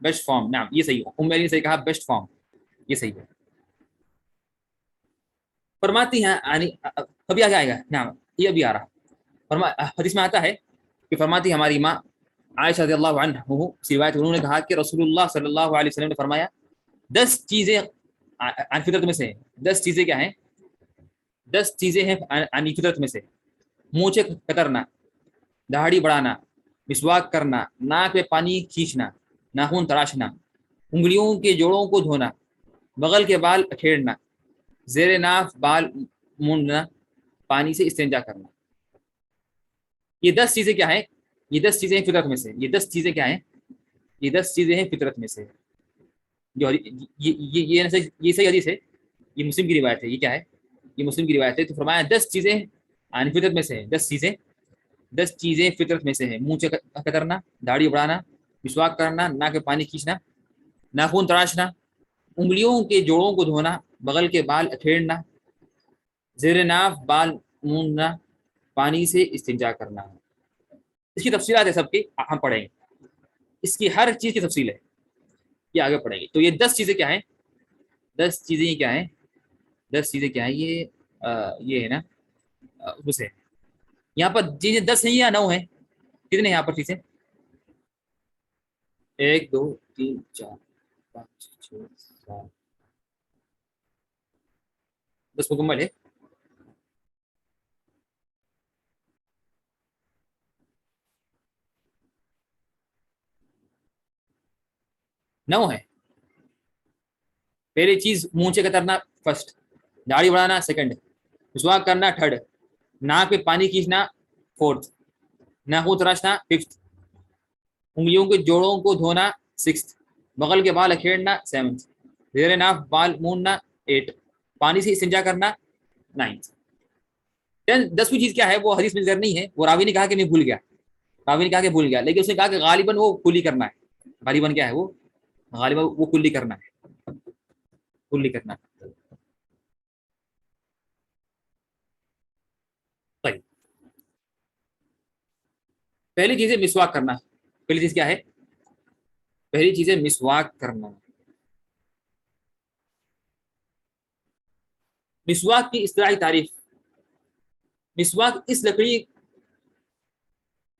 بیسٹ فارم، نعم یہ صحیح ہے. نے صحیح کہا، بیسٹ فارم یہ صحیح ہے. فرماتی ہیں یعنی ابھی آگے آئے گا، نعم یہ ابھی آ رہا. حدیث میں آتا ہے کہ فرماتی ہماری ماں عائشہ رضی اللہ عنہ روایت، انہوں نے کہا کہ رسول اللہ صلی اللہ علیہ وسلم نے فرمایا 10 چیزیں عن فطرت میں سے، 10 چیزیں کیا ہیں، 10 چیزیں ہیں عن فطرت میں سے: مونچھیں کترنا، داڑھی بڑھانا، مسواک کرنا، ناک میں پانی کھینچنا، ناخن تراشنا، انگلیوں کے جوڑوں کو دھونا، بغل کے بال اکھیڑنا، زیر ناف بال مونڈنا، پانی سے استنجا کرنا. یہ 10 چیزیں کیا ہیں، یہ 10 چیزیں ہیں فطرت میں سے. یہ 10 چیزیں کیا ہیں، یہ 10 چیزیں ہیں فطرت میں سے. جو یہ صحیح حدیث ہے، یہ مسلم کی روایت ہے. یہ کیا ہے، یہ مسلم کی روایت ہے. تو فرمایا 10 چیزیں یعنی فطرت میں سے ہیں. 10 چیزیں فطرت میں سے ہیں: منہ کترنا، داڑھی بڑھانا، مسواک کرنا، ناک میں پانی کھینچنا، ناخن تراشنا، انگلیوں کے جوڑوں کو دھونا، بغل کے بال اکھیڑنا، زیر ناف بال مونڈنا، پانی سے استنجا کرنا. اس کی تفصیلات ہے سب کی، ہم پڑھیں گے. اس کی ہر چیز کی تفصیل ہے، یہ آگے پڑھیں گے. تو یہ 10 چیزیں کیا ہیں، 10 چیزیں کیا ہیں، 10 چیزیں کیا ہیں، یہ ہے نا اسے یہاں پر چیزیں 10 ہیں یا 9 ہیں، کتنے ہیں یہاں پر چیزیں، 1 2 3 4 5 6 7 10 مکمل ہے. نو ہے. پہلی چیز مونچھیں کترنا فرسٹ، داڑھی بڑھانا سیکنڈ، مسواک کرنا تھرڈ، ناک میں پانی کھینچنا فورتھ، ناخن تراشنا ففتھ، انگلیوں کے جوڑوں کو دھونا سکستھ، بغل کے بال اکھیڑنا سیونتھ، زیر ناف بال مونڈنا ایٹ، پانی سے استنجا کرنا نائنتھ. 10ویں چیز کیا ہے، وہ حدیث میں ذکر نہیں ہے، وہ راوی نے کہا کہ میں بھول گیا، راوی نے کہا کہ بھول گیا، لیکن اس نے کہا کہ غالباً وہ کلی کرنا ہے. غالباً کیا ہے، وہ غالباً وہ کلی کرنا ہے، کلی کرنا. طيب پہلی چیز ہے مسواک کرنا. پہلی چیز کیا ہے، پہلی چیز ہے مسواک کرنا. مسواک کی اصطلاحی تعریف: مسواک اس لکڑی،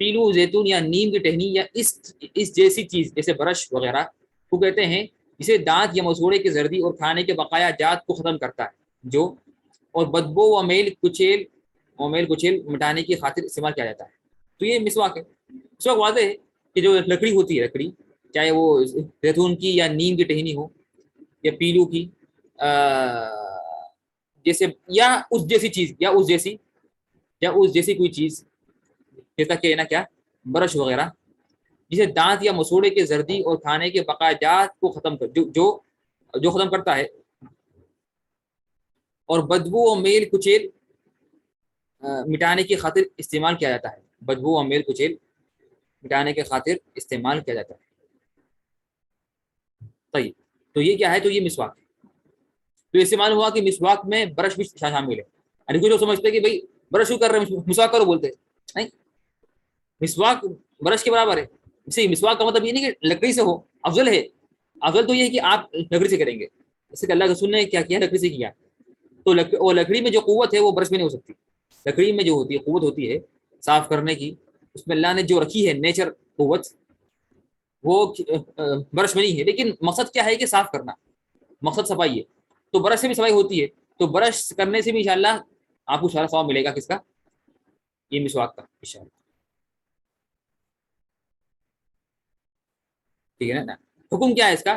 پیلو، زیتون یا نیم کی ٹہنی یا اس جیسی چیز جیسے برش وغیرہ کو کہتے ہیں جسے دانت یا مسوڑے کی زردی اور کھانے کے بقایا جات کو ختم کرتا ہے، جو اور بدبو و میل کچیل مٹانے کی خاطر استعمال کیا جاتا ہے. تو یہ مسواک ہے. مسواک واضح ہے کہ جو لکڑی ہوتی ہے، لکڑی چاہے وہ زیتون کی یا نیم کی ٹہنی ہو یا پیلو کی جیسے، یا اس جیسی چیز، یا اس جیسی کوئی چیز جیسا کہ نا کیا برش وغیرہ، جسے دانت یا مسوڑے کے زردی اور کھانے کے بقایا جات کو ختم کر جو ختم کرتا ہے، اور بدبو و میل کچیل مٹانے کی خاطر استعمال کیا جاتا ہے. بدبو و میل کچیل مٹانے کی خاطر استعمال کیا جاتا ہے. طيب تو یہ کیا ہے، تو یہ مسواک ہے. تو اس سے معلوم ہوا کہ مسواک میں برش بھی شامل ہے. یعنی کچھ لوگ سمجھتے ہیں کہ بھائی برش کیوں کر رہے ہیں، مسواک کرو بولتے نہیں. مسواک برش کے برابر ہے. اسی مسواک کا مطلب یہ نہیں کہ لکڑی سے ہو، افضل ہے. افضل تو یہ ہے کہ آپ لکڑی سے کریں گے، جیسے کہ اللہ کے رسول نے کیا کیا، لکڑی سے کیا. تو لکڑی میں جو قوت ہے وہ برش میں نہیں ہو سکتی. لکڑی میں جو ہوتی ہے قوت ہوتی ہے صاف کرنے کی، اس میں اللہ نے جو رکھی ہے نیچر قوت، وہ برش میں نہیں ہے. لیکن مقصد کیا ہے کہ صاف کرنا، مقصد صفائی ہے. تو برش سے بھی صفائی ہوتی ہے. تو برش کرنے سے بھی انشاءاللہ آپ کو سارا ثواب ملے گا. کس کا، یہ مسواک کا انشاءاللہ. ٹھیک ہے نا. حکم کیا ہے اس کا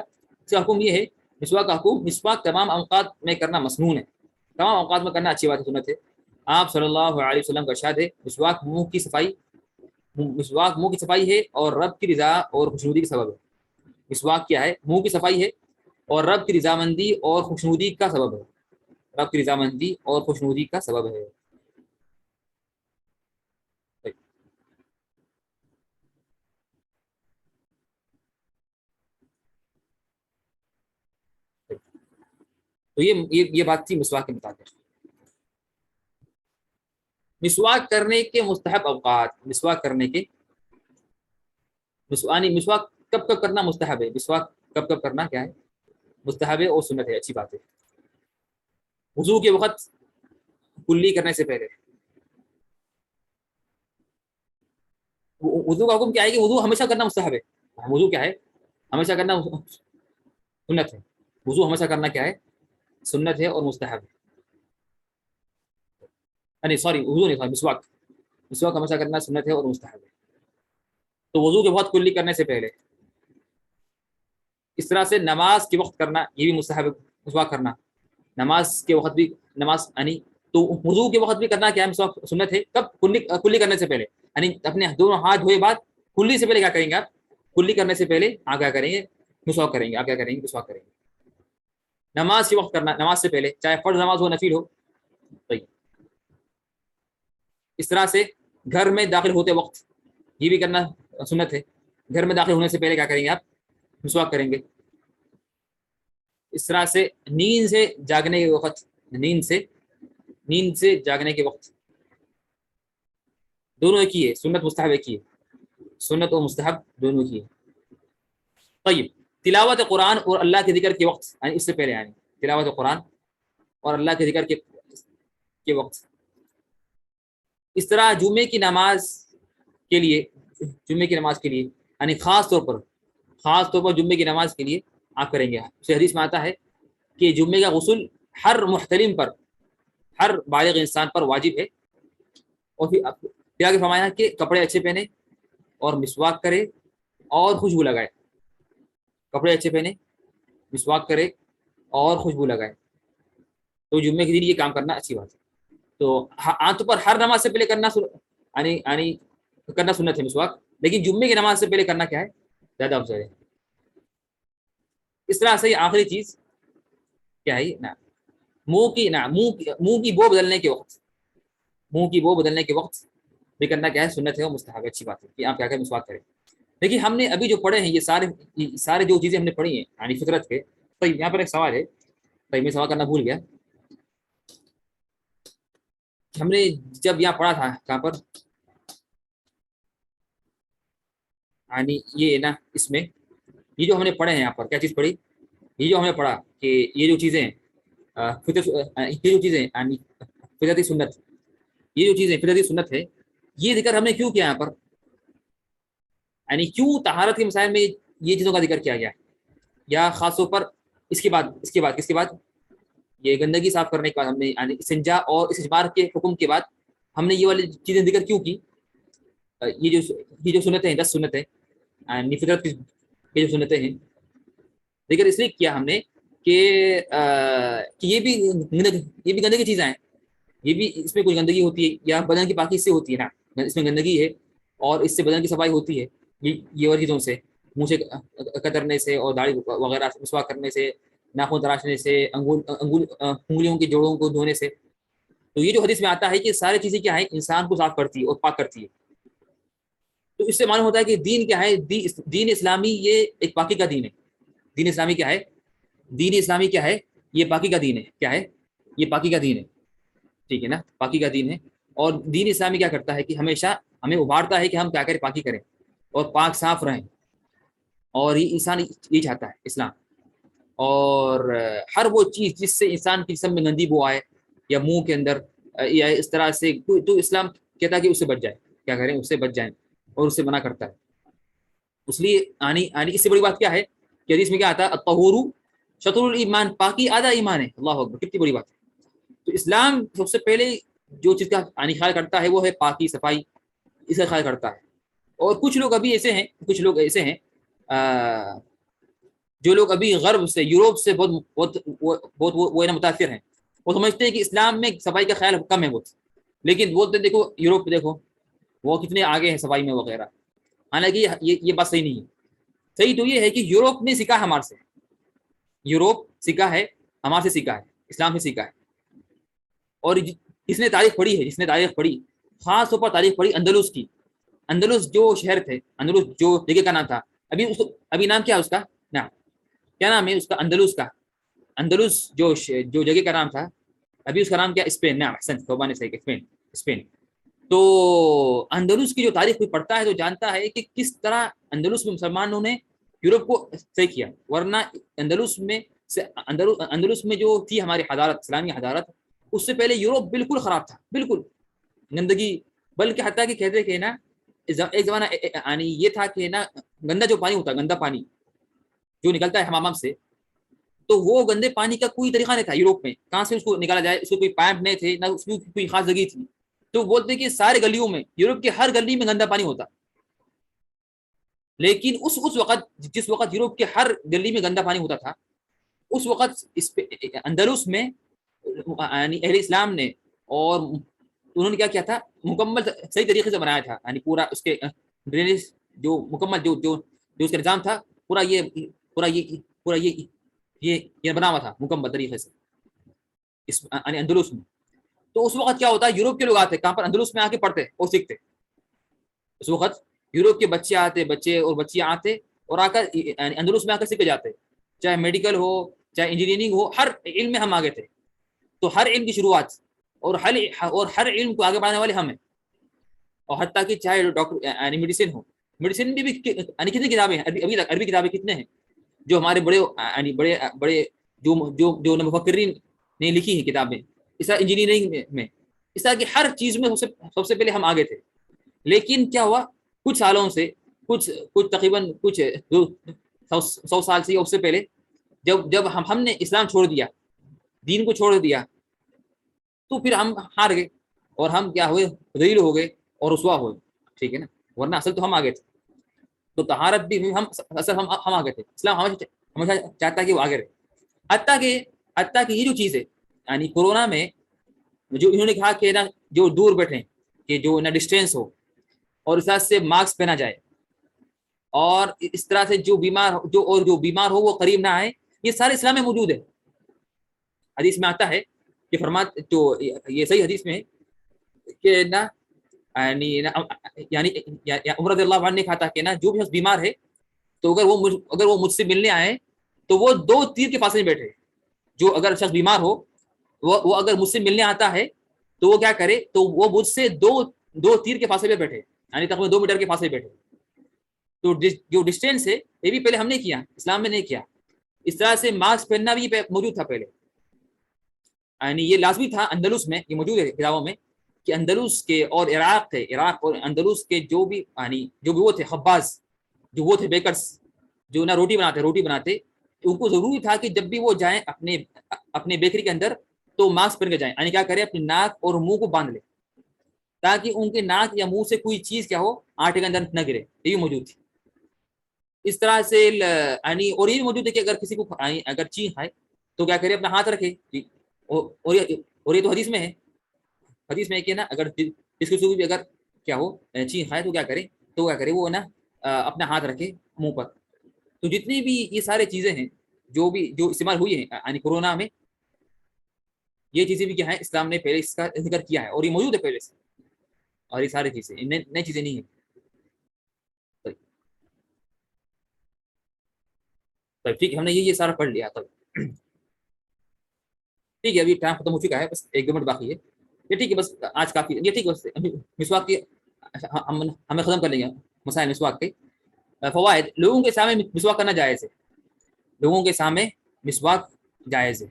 حکم یہ ہے، مسواک کا حکم: مسواک تمام اوقات میں کرنا مسنون ہے. تمام اوقات میں کرنا اچھی بات ہے، سنت ہے. آپ صلی اللہ علیہ وسلم کا ارشاد ہے مسواک منہ کی صفائی ہے اور رب کی رضا اور خوشنودی کا سبب ہے. مسواک کیا ہے؟ منہ کی صفائی ہے اور رب کی رضامندی اور خوشنودی کا سبب ہے. رب کی رضامندی اور خوشنودی کا سبب ہے. تو یہ بات تھی مسواک کے متعلق. مسواک کرنے کے مستحب اوقات. مسواک کرنے کے مسواک کب کب کرنا مستحب ہے؟ مسواک کب کب کرنا کیا ہے؟ مستحب ہے اور سنت ہے. اچھی بات ہے. وضو کے وقت کلی کرنے سے پہلے. وضو کا حکم کیا ہے کہ وضو ہمیشہ کرنا مستحب ہے. وضو کیا ہے؟ ہمیشہ کرنا سنت ہے. وضو ہمیشہ کرنا کیا ہے؟ سنت ہے اور مستحب ہے. نہیں سوری، وضو نہیں، مسواک. مسواک ہمیشہ کرنا سنت ہے اور مستحب ہے. تو وضو کے وقت کلی کرنے سے پہلے. اس طرح سے نماز کے وقت کرنا یہ بھی مستحب ہے. مسواک کرنا نماز کے وقت بھی. نماز یعنی تو وضو کے وقت بھی کرنا کیا ہے؟ مسواک سنت ہے. کب؟ کلی کرنے سے پہلے. یعنی اپنے دونوں ہاتھ دھوئے بعد کلی سے پہلے کیا کریں گے آپ؟ کلی کرنے سے پہلے آپ کیا کریں گے؟ مسواک کریں گے. آپ کیا کریں گے؟ مسواک کریں گے. نماز کے وقت کرنا، نماز سے پہلے، چاہے فرض نماز ہو نفل ہو. طيب. اس طرح سے گھر میں داخل ہوتے وقت یہ بھی کرنا سنت ہے. گھر میں داخل ہونے سے پہلے کیا کریں گے آپ؟ مسواک کریں گے. اس طرح سے نیند سے جاگنے کے وقت، نیند سے جاگنے کے وقت دونوں ایک ہی ہے. سنت مستحب ایک ہی ہے. سنت اور مستحب دونوں ہی ہے. طيب. تلاوت قرآن اور اللہ کے ذکر کے وقت، یعنی اس سے پہلے، یعنی تلاوت قرآن اور اللہ کے ذکر کے وقت. اس طرح جمعے کی نماز کے لیے یعنی خاص طور پر جمعے کی نماز کے لیے آپ کریں گے. اسے حدیث میں آتا ہے کہ جمعے کا غسل ہر محتلم پر، ہر بالغ انسان پر واجب ہے. اور پھر آگے فرمایا کہ کپڑے اچھے پہنے اور مسواک کرے اور خوشبو لگائے. کپڑے اچھے پہنے، مسواک کرے اور خوشبو لگائے. تو جمعے کے دن یہ کام کرنا اچھی بات ہے. تو عام طور پر ہر نماز سے پہلے کرنا کرنا سنت ہے مسواک، لیکن جمعے کی نماز سے پہلے کرنا کیا ہے؟ زیادہ افضل ہے. اس طرح سے آخری چیز کیا ہے نا، منہ کی بو بدلنے کے وقت بھی کرنا کیا ہے؟ سنت ہے اور مستحب. اچھی بات ہے کہ آپ کیا کریں؟ مسواک کریں. دیکھیے ہم نے ابھی جو پڑھے ہیں یہ سارے جو چیزیں ہم نے پڑھی ہیں یعنی فطرت کے. تو یہاں پر ایک سوال ہے، تو میں سوال کرنا بھول گیا. ہم نے جب یہاں پڑھا تھا کہاں پر، یعنی یہ نا اس میں یہ جو ہم نے پڑھے ہیں یہاں پر کیا چیز پڑھی؟ یہ جو ہم نے پڑھا کہ یہ جو چیزیں یعنی فطرتی سنت، یہ جو چیزیں فطرتی سنت ہے، یہ ذکر ہم نے کیوں کیا یہاں پر؟ یعنی کیوں طہارت کے مسائل میں یہ چیزوں کا ذکر کیا گیا؟ یا خاص طور پر اس کے بعد کس کے بعد یہ گندگی صاف کرنے کے بعد ہم نے یعنی استنجا اور استجمار کے حکم کے بعد ہم نے یہ والی چیزیں ذکر کیوں کی؟ یہ جو سنتیں ہیں 10 سنتیں یعنی فطرت کی جو سنتیں ہیں، ذکر اس لیے کیا ہم نے کہ یہ بھی گندگی چیزیں ہیں. یہ بھی اس میں کوئی گندگی ہوتی ہے یا بدن کی پاکی اس سے ہوتی ہے نا، اس میں گندگی ہے اور اس سے بدن کی صفائی ہوتی ہے. یہ اور چیزوں سے، منہ سے کترنے سے اور داڑھی وغیرہ مسواک کرنے سے، ناخن تراشنے سے، انگلیوں کے جوڑوں کو دھونے سے. تو یہ جو حدیث میں آتا ہے کہ ساری چیزیں کیا ہے؟ انسان کو صاف کرتی ہے اور پاک کرتی ہے. تو اس سے معلوم ہوتا ہے کہ دین کیا ہے؟ دین اسلامی یہ ایک پاکی کا دین ہے. دین اسلامی کیا ہے؟ دین اسلامی کیا ہے؟ یہ پاکی کا دین ہے. کیا ہے؟ یہ پاکی کا دین ہے. ٹھیک ہے نا، پاکی کا دین ہے. اور دین اسلامی کیا کرتا ہے کہ ہمیشہ ہمیں ابھارتا ہے کہ ہم کیا کریں؟ پاکی کریں اور پاک صاف رہیں. اور یہ انسان یہ چاہتا ہے اسلام. اور ہر وہ چیز جس سے انسان کی جسم میں گندی بو آئے یا منہ کے اندر یا اس طرح سے، تو اسلام کہتا ہے کہ اس سے بچ جائے. کیا کریں؟ اس سے بچ جائیں اور اس سے منع کرتا ہے. اس لیے اس سے بڑی بات کیا ہے کہ حدیث میں کیا آتا ہے؟ الطہور شطر الایمان، پاکی آدھا ایمان ہے. اللہ اکبر، کتنی بڑی بات ہے. تو اسلام سب سے پہلے جو چیز کا خیال کرتا ہے وہ ہے پاکی صفائی، اس کا خیال کرتا ہے. اور کچھ لوگ ایسے ہیں جو لوگ ابھی غرب سے، یوروپ سے بہت وہ متاثر ہیں. وہ سمجھتے ہیں کہ اسلام میں صفائی کا خیال کم ہے بہت. لیکن بولتے دیکھو یوروپ دیکھو وہ کتنے آگے ہیں صفائی میں وغیرہ. حالانکہ یہ بات صحیح نہیں ہے. صحیح تو یہ ہے کہ یوروپ نے سیکھا ہے ہمارے سے، یوروپ سیکھا ہے ہمارے سے، سیکھا ہے اسلام سے سیکھا ہے. اور جس نے تاریخ پڑھی ہے، جس نے تاریخ پڑھی، خاص طور پر تاریخ پڑھی اندلس کی، اندلس جو شہر تھے، اندلس جو جگہ کا نام تھا، ابھی نام کیا ہے اس کا؟ نام کیا نام ہے اس کا؟ اندلس کا. اندلس جو جگہ کا نام تھا، ابھی اس کا نام کیا؟ اسپین. نام احسن، توبہ نے صحیح کہ اسپین. اسپین. تو اندلس کی جو تاریخ کوئی پڑھتا ہے تو جانتا ہے کہ کس طرح اندلس میں مسلمانوں نے یورپ کو صحیح کیا. ورنہ اندلس میں جو تھی ہماری حضارت، اسلامی حضارت، اس سے پہلے یورپ بالکل خراب تھا، بالکل گندگی. بلکہ حتیٰ کہ کہتے کہ نا ایک زمانہ یعنی یہ تھا کہ نا گندا جو پانی ہوتا ہے، گندا پانی جو نکلتا ہے حمام سے، تو وہ گندے پانی کا کوئی طریقہ نہیں تھا یوروپ میں. کہاں سے اس کو نکالا جائے؟ اس کو کوئی پائپ نہیں تھے، نہ اس کی کوئی خاص جگہ تھی. تو بولتے کہ سارے گلیوں میں، یوروپ کے ہر گلی میں گندا پانی ہوتا. لیکن اس وقت، جس وقت یوروپ کے ہر گلی میں گندا پانی ہوتا تھا، اس وقت اندلس میں یعنی اہل اسلام نے اور انہوں نے کیا کیا تھا؟ مکمل صحیح طریقے سے بنایا تھا. یعنی پورا اس کے ڈرینیج جو مکمل جو اس کا نظام تھا، پورا یہ بنا ہوا تھا مکمل طریقے سے یعنی اندلس میں. تو اس وقت کیا ہوتا ہے؟ یوروپ کے لوگ آتے کہاں پر؟ اندلس میں آ کے پڑھتے اور سیکھتے. اس وقت یوروپ کے بچے آتے، بچے اور بچیاں آتے اور آ کر یعنی اندلس میں آ کر سیکھ جاتے. چاہے میڈیکل ہو، چاہے انجینئرنگ ہو، ہر علم میں ہم آگے تھے. تو ہر علم کی شروعات اور ہر علم کو آگے بڑھانے والے ہم ہیں. اور حتیٰ کہ چاہے ڈاکٹر یعنی میڈیسن ہو، میڈیسن بھی یعنی کتنی کتابیں ہیں ابھی تک؟ عربی کتابیں کتنے ہیں جو ہمارے بڑے یعنی بڑے جو مفکرین نے لکھی ہیں کتابیں. اس طرح انجینئرنگ میں، اس طرح کی ہر چیز میں سب سے پہلے ہم آگے تھے. لیکن کیا ہوا کچھ سالوں سے، کچھ تقریباً 100 سال سے، اس سے پہلے جب ہم نے اسلام چھوڑ دیا، دین کو چھوڑ دیا، تو پھر ہم ہار گئے اور ہم کیا ہوئے؟ ذلیل ہو گئے اور رسوا ہوئے. ٹھیک ہے نا؟ ورنہ اصل تو ہم آگے تھے. تو طہارت بھی ہم آگے تھے. اسلام ہمیشہ چاہتا ہے کہ وہ آگے رہے. حتیٰ کہ یہ جو چیز ہے یعنی کورونا میں جو انہوں نے کہا کہ نا جو دور بیٹھے کہ جو نا ڈسٹینس ہو، اور اس طرح سے ماسک پہنا جائے، اور اس طرح سے جو بیمار ہو وہ قریب نہ آئے، یہ سارے اسلام میں موجود ہے. حدیث میں آتا ہے کہ تو یہ صحیح حدیث میں کہ نا یعنی عمر رضی اللہ عنہ نے کہا تھا کہ نا جو بھی بیمار ہے تو اگر وہ مجھ سے ملنے آئے تو وہ 2 تیر کے فاصلے میں بیٹھے. جو اگر شخص بیمار ہو، وہ اگر مجھ سے ملنے آتا ہے تو وہ کیا کرے؟ تو وہ مجھ سے 2 تیر کے فاصلے پہ بیٹھے، یعنی تقریباً 2 میٹر کے فاصلے بیٹھے. تو جو ڈسٹینس ہے یہ بھی پہلے ہم نے کیا، اسلام میں نہیں کیا. اس طرح سے ماسک پہننا بھی موجود تھا پہلے، یعنی یہ لازمی تھا. اندلس میں یہ موجود ہے کتابوں میں کہ اندلس کے اور عراق اور اندلس کے جو بھی وہ تھے خباز، جو وہ تھے بیکرز، جو نا روٹی بناتے، ان کو ضروری تھا کہ جب بھی وہ جائیں اپنے بیکری کے اندر تو ماسک پہن کے جائیں. یعنی کیا کرے؟ اپنے ناک اور منہ کو باندھ لے تاکہ ان کے ناک یا منہ سے کوئی چیز کیا ہو؟ آٹے کے اندر نہ گرے. یہ بھی موجود تھی. اس طرح سے اور یہ بھی موجود ہے کہ اگر کسی کو اگر چین کھائے تو کیا کرے؟ اپنا ہاتھ رکھے. اور یہ تو حدیث میں ہے، حدیث میں کہ نا اگر کسی کو بھی اگر کیا ہو چین کھائے تو کیا کرے وہ نا اپنا ہاتھ رکھے منہ پر. تو جتنی بھی یہ سارے چیزیں ہیں جو استعمال ہوئی ہیں یعنی کورونا میں، یہ چیزیں بھی کیا ہیں؟ اسلام نے پہلے اس کا ذکر کیا ہے اور یہ موجود ہے پہلے سے. اور یہ ساری چیزیں نئی چیزیں نہیں ہیں. طيب ٹھیک ہے، ہم نے یہ سارا پڑھ لیا. طيب ٹھیک ہے، ابھی ٹائم ختم ہو چکا ہے، بس 1-2 منٹ باقی ہے. یہ ٹھیک ہے، بس آج کافی یہ ٹھیک ہے. بس مسواک کی ہمیں ختم کر لیں گے مسائل مسواک کے فوائد. لوگوں کے سامنے مسواک کرنا جائز ہے. لوگوں کے سامنے مسواک جائز ہے.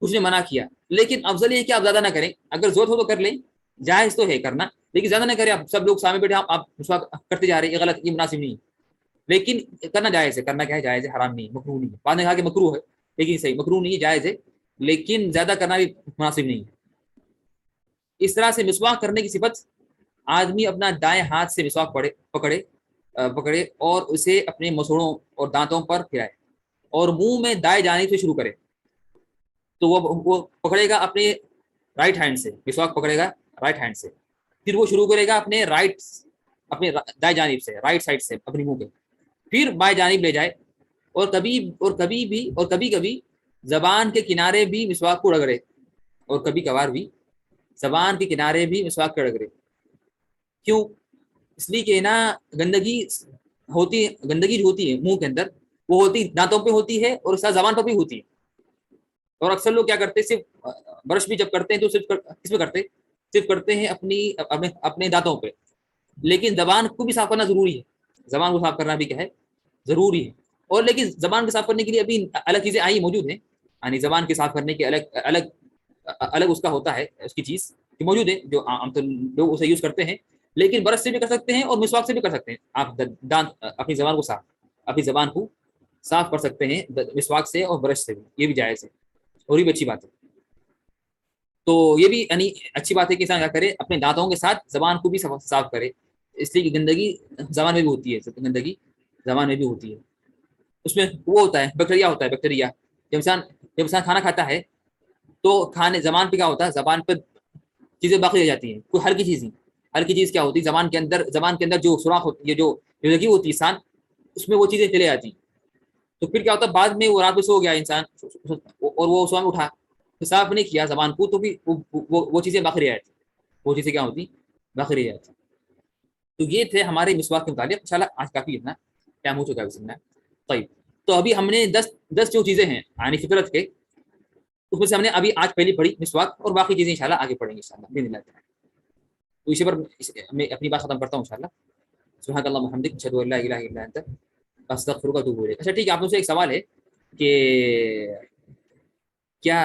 اس نے منع کیا، لیکن افضل یہ کہ آپ زیادہ نہ کریں. اگر ضرورت ہو تو کر لیں، جائز تو ہے کرنا، لیکن زیادہ نہ کریں. آپ سب لوگ سامنے بیٹھے آپ مسواک کرتے جا رہے ہیں، یہ غلط، یہ مناسب نہیں. لیکن کرنا جائز ہے. کرنا کیا ہے؟ جائز ہے، حرام نہیں، مکروہ نہیں ہے. بعد نے کہا کہ مکروہ ہے، لیکن صحیح مکروہ نہیں ہے، جائز ہے، لیکن زیادہ کرنا بھی مناسب نہیں ہے. اس طرح سے مسواک کرنے کی صفت: آدمی اپنا دائیں ہاتھ سے مسواک پکڑے اور اسے اپنے مسوڑوں اور دانتوں پر پھرائے اور منہ میں دائیں جانب سے شروع کرے. تو وہ پکڑے گا اپنے رائٹ ہینڈ سے، مسواک پکڑے گا رائٹ ہینڈ سے. پھر وہ شروع کرے گا اپنے اپنے دائیں جانب سے، رائٹ سائڈ سے اپنی منہ کے، پھر بائیں جانب لے جائے، اور کبھی کبھی زبان کے کنارے بھی مسواک کو رگڑے، اور کبھی کبھار بھی زبان کے کنارے بھی مسواک کو رگڑے. کیوں؟ اس لیے کہ نا گندگی جو ہوتی ہے منہ کے اندر، وہ ہوتی دانتوں پہ ہوتی ہے اور اس کے ساتھ زبان پہ بھی ہوتی ہے. اور اکثر لوگ کیا کرتے ہیں، صرف برش بھی جب کرتے ہیں تو صرف کس میں کرتے، صرف کرتے ہیں اپنے دانتوں پہ. لیکن زبان کو بھی صاف کرنا ضروری ہے، زبان کو صاف کرنا بھی کیا ہے، ضروری ہے. اور لیکن زبان کو صاف کرنے کے لیے ابھی الگ چیزیں آئی موجود ہیں، یعنی زبان کے صاف کرنے کے الگ اس کا ہوتا ہے، اس کی چیز کہ موجود ہے جو عام طور لوگ اسے یوز کرتے ہیں. لیکن برش سے بھی کر سکتے ہیں اور مسواک سے بھی کر سکتے ہیں. آپ اپنی زبان کو صاف کر سکتے ہیں مسواک سے اور برش سے بھی، یہ بھی جائز ہے اور یہ بھی اچھی بات ہے. تو یہ بھی یعنی اچھی بات ہے کہ انسان کیا کرے، اپنے دانتوں کے ساتھ زبان کو بھی صاف کرے، اس لیے کہ گندگی زبان میں بھی ہوتی ہے، گندگی زبان میں بھی ہوتی ہے. اس میں وہ ہوتا ہے بیکٹیریا. جب انسان کھانا کھاتا ہے تو زبان پہ کیا ہوتا ہے، زبان پہ چیزیں باقی رہ جاتی ہیں. کوئی ہلکی چیز کیا ہوتی ہے، زبان کے اندر جو سوراخ ہوتی ہے، جو لگی ہوتی ہے انسان، اس میں وہ چیزیں چلے جاتی ہیں. تو پھر کیا ہوتا ہے، بعد میں وہ رات میں سو گیا انسان اور وہ صبح میں اٹھا، صاف نہیں کیا زبان کو، تو بھی وہ چیزیں باقی رہ جاتی، وہ چیزیں کیا ہوتی، باقی رہ جاتی. تو یہ تھے ہمارے مسواک کے متعلق. انشاءاللہ آج کافی اتنا ٹائم ہو چکا ہے بسم اللہ. طيب تو ابھی ہم نے 10 جو چیزیں ہیں یعنی فطرت کے، اس میں سے ہم نے ابھی آج پہلی پڑھی مسواک، اور باقی چیزیں انشاءاللہ آگے پڑھیں گے انشاءاللہ باذن اللہ تعالی. تو اسی پر میں اپنی بات ختم کرتا ہوں انشاءاللہ. سبحانک اللہم وبحمدک اشہد ان لا الہ الا انت استغفرک واتوب الیک. اچھا ٹھیک ہے، آپ مجھ سے ایک سوال ہے کہ کیا